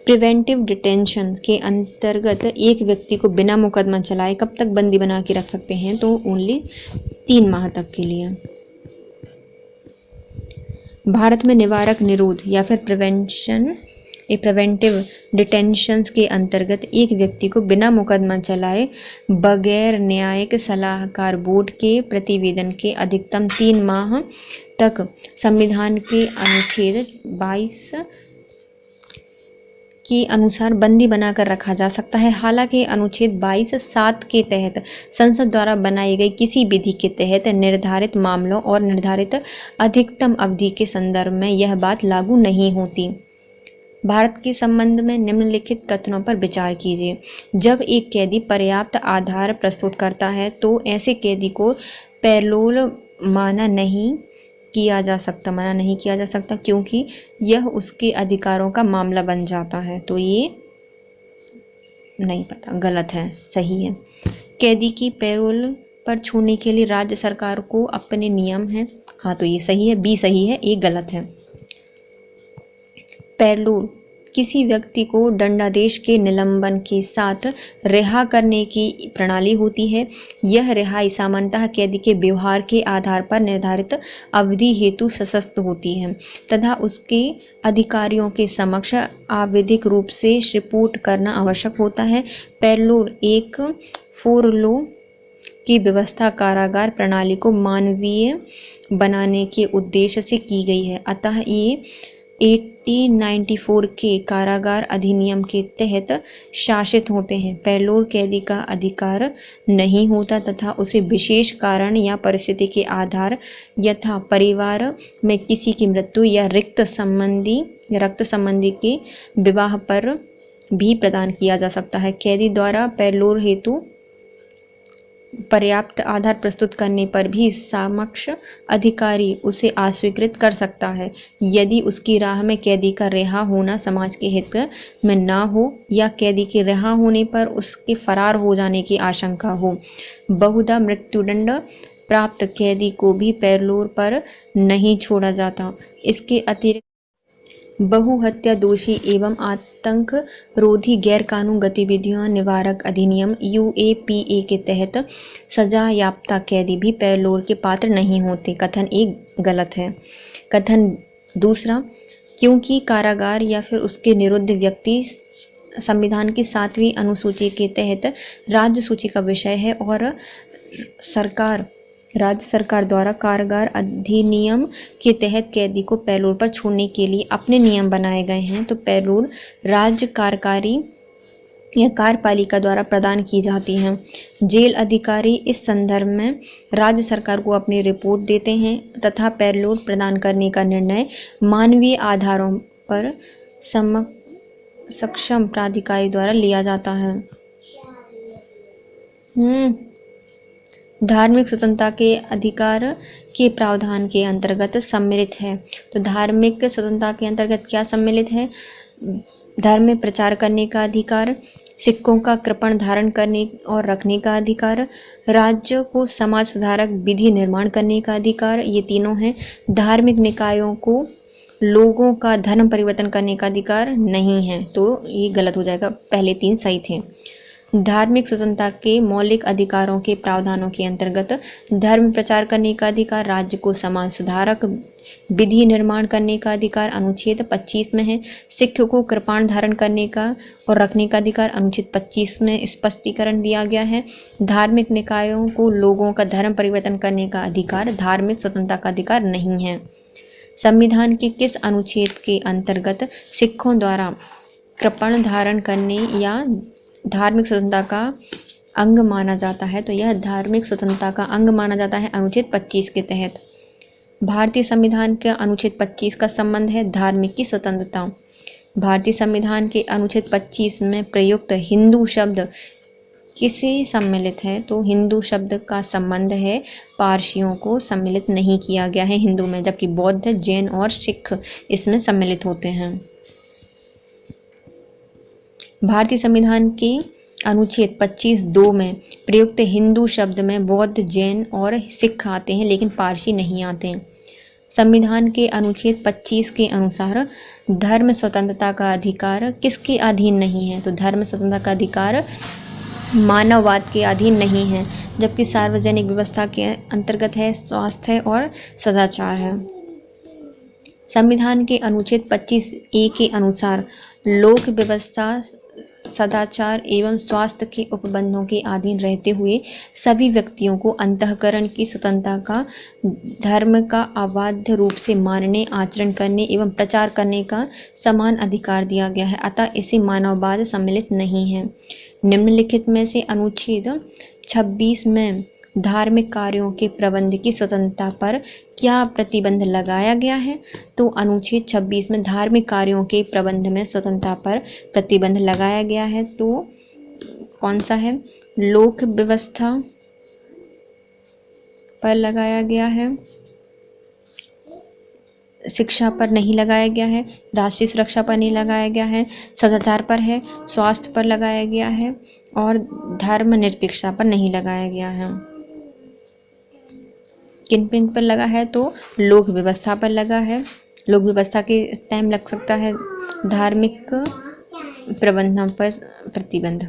प्रिवेंटिव डिटेंशन के अंतर्गत एक व्यक्ति को बिना मुकदमा चलाए कब तक बंदी बना के रख सकते हैं तो ओनली 3 माह तक के लिए। भारत में निवारक निरोध या फिर प्रिवेंटिव डिटेंशंस के अंतर्गत एक व्यक्ति को बिना मुकदमा चलाए बगैर न्यायिक सलाहकार बोर्ड के प्रतिवेदन के अधिकतम 3 माह तक संविधान के अनुच्छेद 22 के अनुसार बंदी बनाकर रखा जा सकता है। हालांकि अनुच्छेद 22(7) के तहत संसद द्वारा बनाई गई किसी विधि के तहत निर्धारित मामलों और निर्धारित अधिकतम अवधि के संदर्भ में यह बात लागू नहीं होती। भारत के संबंध में निम्नलिखित कथनों पर विचार कीजिए। जब एक कैदी पर्याप्त आधार प्रस्तुत करता है तो ऐसे कैदी को पैरोल माना नहीं किया जा सकता क्योंकि यह उसके अधिकारों का मामला बन जाता है। तो ये नहीं पता, गलत है, सही है। कैदी की पैरोल पर छोड़ने के लिए राज्य सरकार को अपने नियम हैं। हाँ, तो ये सही है, बी सही है, ए गलत है। पैरोल किसी व्यक्ति को दंडादेश के निलंबन के साथ रिहा करने की प्रणाली होती है। यह रिहाई सामान्यतः कैदी के व्यवहार के आधार पर निर्धारित अवधि हेतु सशर्त होती है तथा उसके अधिकारियों के समक्ष आवधिक रूप से रिपोर्ट करना आवश्यक होता है। पैरोल एक फोरलो की व्यवस्था कारागार प्रणाली को मानवीय बनाने के उद्देश्य से की गई है। अतः ये 1894 के कारागार अधिनियम के तहत शासित होते हैं। पैरोल कैदी का अधिकार नहीं होता तथा उसे विशेष कारण या परिस्थिति के आधार यथा परिवार में किसी की मृत्यु या रक्त संबंधी के विवाह पर भी प्रदान किया जा सकता है। कैदी द्वारा पैरोल हेतु पर्याप्त आधार प्रस्तुत करने पर भी समक्ष अधिकारी उसे अस्वीकृत कर सकता है यदि उसकी राह में कैदी का रिहा होना समाज के हित में न हो या कैदी के रिहा होने पर उसके फरार हो जाने की आशंका हो। बहुधा मृत्युदंड प्राप्त कैदी को भी पैरोल पर नहीं छोड़ा जाता। इसके अतिरिक्त बहुहत्या दोषी एवं आतंक रोधी गैर कानून गतिविधियों निवारक अधिनियम यूएपीए के तहत सजा याफ्ता कैदी भी पैरोल के पात्र नहीं होते। कथन एक गलत है। कथन दूसरा, क्योंकि कारागार या फिर उसके निरुद्ध व्यक्ति संविधान की 7वीं अनुसूची के तहत राज्य सूची का विषय है और राज्य सरकार द्वारा कारागार अधिनियम के तहत कैदी को पैरोल पर छोड़ने के लिए अपने नियम बनाए गए हैं, तो पैरोल राज्य कार्यकारी या कार्यपालिका द्वारा प्रदान की जाती है। जेल अधिकारी इस संदर्भ में राज्य सरकार को अपनी रिपोर्ट देते हैं तथा पैरोल प्रदान करने का निर्णय मानवीय आधारों पर सक्षम प्राधिकारी द्वारा लिया जाता है। धार्मिक स्वतंत्रता के अधिकार के प्रावधान के अंतर्गत सम्मिलित है। तो धार्मिक स्वतंत्रता के अंतर्गत क्या सम्मिलित है? धर्म में प्रचार करने का अधिकार, सिक्कों का कृपण धारण करने और रखने का अधिकार, राज्य को समाज सुधारक विधि निर्माण करने का अधिकार, ये तीनों हैं। धार्मिक निकायों को लोगों का धर्म परिवर्तन करने का अधिकार नहीं है, तो ये गलत हो जाएगा। पहले 3 सही थे। धार्मिक स्वतंत्रता के मौलिक अधिकारों के प्रावधानों के अंतर्गत धर्म प्रचार करने का अधिकार, राज्य को समाज सुधारक विधि निर्माण करने का अधिकार अनुच्छेद 25 में है। सिख को कृपाण धारण करने का और रखने का अधिकार अनुच्छेद 25 में स्पष्टीकरण दिया गया है। धार्मिक निकायों को लोगों का धर्म परिवर्तन करने का अधिकार धार्मिक स्वतंत्रता का अधिकार नहीं है। संविधान के किस अनुच्छेद के अंतर्गत सिखों द्वारा कृपण धारण करने या धार्मिक स्वतंत्रता का अंग माना जाता है? तो यह धार्मिक स्वतंत्रता का अंग माना जाता है अनुच्छेद 25 के तहत। भारतीय संविधान के अनुच्छेद 25 का संबंध है धार्मिक की स्वतंत्रता। भारतीय संविधान के अनुच्छेद 25 में प्रयुक्त हिंदू शब्द किसे सम्मिलित है? तो हिंदू शब्द का संबंध है पारसियों को सम्मिलित नहीं किया गया है हिंदू में, जबकि बौद्ध, जैन और सिख इसमें सम्मिलित होते हैं। भारतीय संविधान के अनुच्छेद 25(2) में प्रयुक्त हिंदू शब्द में बौद्ध, जैन और सिख आते हैं, लेकिन पारसी नहीं आते हैं। संविधान के अनुच्छेद 25 के अनुसार धर्म स्वतंत्रता का अधिकार किसके अधीन नहीं है? तो धर्म स्वतंत्रता का अधिकार मानववाद के अधीन नहीं है, जबकि सार्वजनिक व्यवस्था के अंतर्गत है, स्वास्थ्य और सदाचार है। संविधान के अनुच्छेद 25(a) के अनुसार लोक व्यवस्था, सदाचार एवं स्वास्थ्य के उपबंधों के अधीन रहते हुए सभी व्यक्तियों को अंतःकरण की स्वतंत्रता का, धर्म का अबाध्य रूप से मानने, आचरण करने एवं प्रचार करने का समान अधिकार दिया गया है, अतः इसे मानववाद सम्मिलित नहीं है। निम्नलिखित में से अनुच्छेद 26 में धार्मिक कार्यों के प्रबंध की स्वतंत्रता पर क्या प्रतिबंध लगाया गया है? तो अनुच्छेद 26 में धार्मिक कार्यों के प्रबंध में स्वतंत्रता पर प्रतिबंध लगाया गया है, तो कौन सा है? लोक व्यवस्था पर लगाया गया है, शिक्षा पर नहीं लगाया गया है, राष्ट्रीय सुरक्षा पर नहीं लगाया गया है, सदाचार पर है, स्वास्थ्य पर लगाया गया है और धर्मनिरपेक्षता पर नहीं लगाया गया है। किन पिन पर लगा है? तो लोक व्यवस्था पर लगा है। लोक व्यवस्था के टाइम लग सकता है, धार्मिक प्रबंधन पर प्रतिबंध,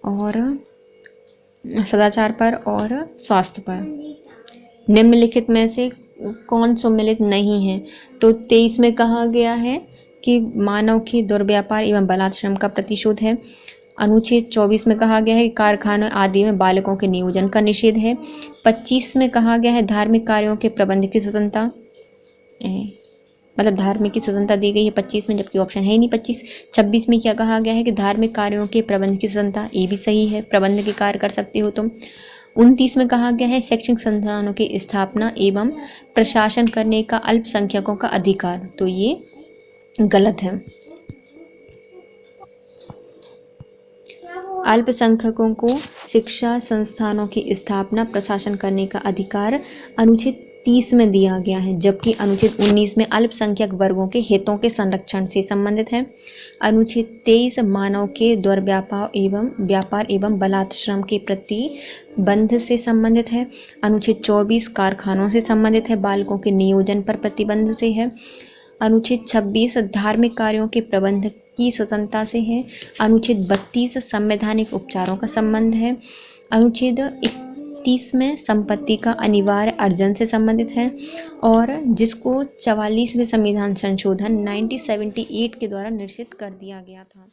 और सदाचार पर और स्वास्थ्य पर। निम्नलिखित में से कौन सम्मिलित नहीं है? तो 23 में कहा गया है कि मानव के दुर्व्यापार एवं बलात्श्रम का प्रतिशोध है। अनुच्छेद 24 में कहा गया है कि कारखानों आदि में बालकों के नियोजन का निषेध है। 25 में कहा गया है धार्मिक कार्यों के प्रबंध की स्वतंत्रता, मतलब धार्मिक की स्वतंत्रता दी गई है 25 में, जबकि ऑप्शन है ही नहीं 25। 26 में क्या कहा गया है कि धार्मिक कार्यों के प्रबंध की स्वतंत्रता, ये भी सही है, प्रबंध के कार्य कर सकते हो तुम। 29 में कहा गया है शैक्षणिक संस्थानों की स्थापना एवं प्रशासन करने का अल्पसंख्यकों का अधिकार, तो ये गलत है। अल्पसंख्यकों को शिक्षा संस्थानों की स्थापना, प्रशासन करने का अधिकार अनुच्छेद 30 में दिया गया है, जबकि अनुच्छेद 19 में अल्पसंख्यक वर्गों के हितों के संरक्षण से संबंधित है। अनुच्छेद 23 मानव के व्यापार एवं बलात्श्रम के प्रतिबंध से संबंधित है। अनुच्छेद 24 कारखानों से संबंधित है, बालकों के नियोजन पर प्रतिबंध से है। अनुच्छेद 26 धार्मिक कार्यों के प्रबंध की स्वतंत्रता से है। अनुच्छेद 32 संवैधानिक उपचारों का संबंध है। अनुच्छेद 31 में संपत्ति का अनिवार्य अर्जन से संबंधित है, और जिसको 44वें संविधान संशोधन 1978 के द्वारा निश्चित कर दिया गया था।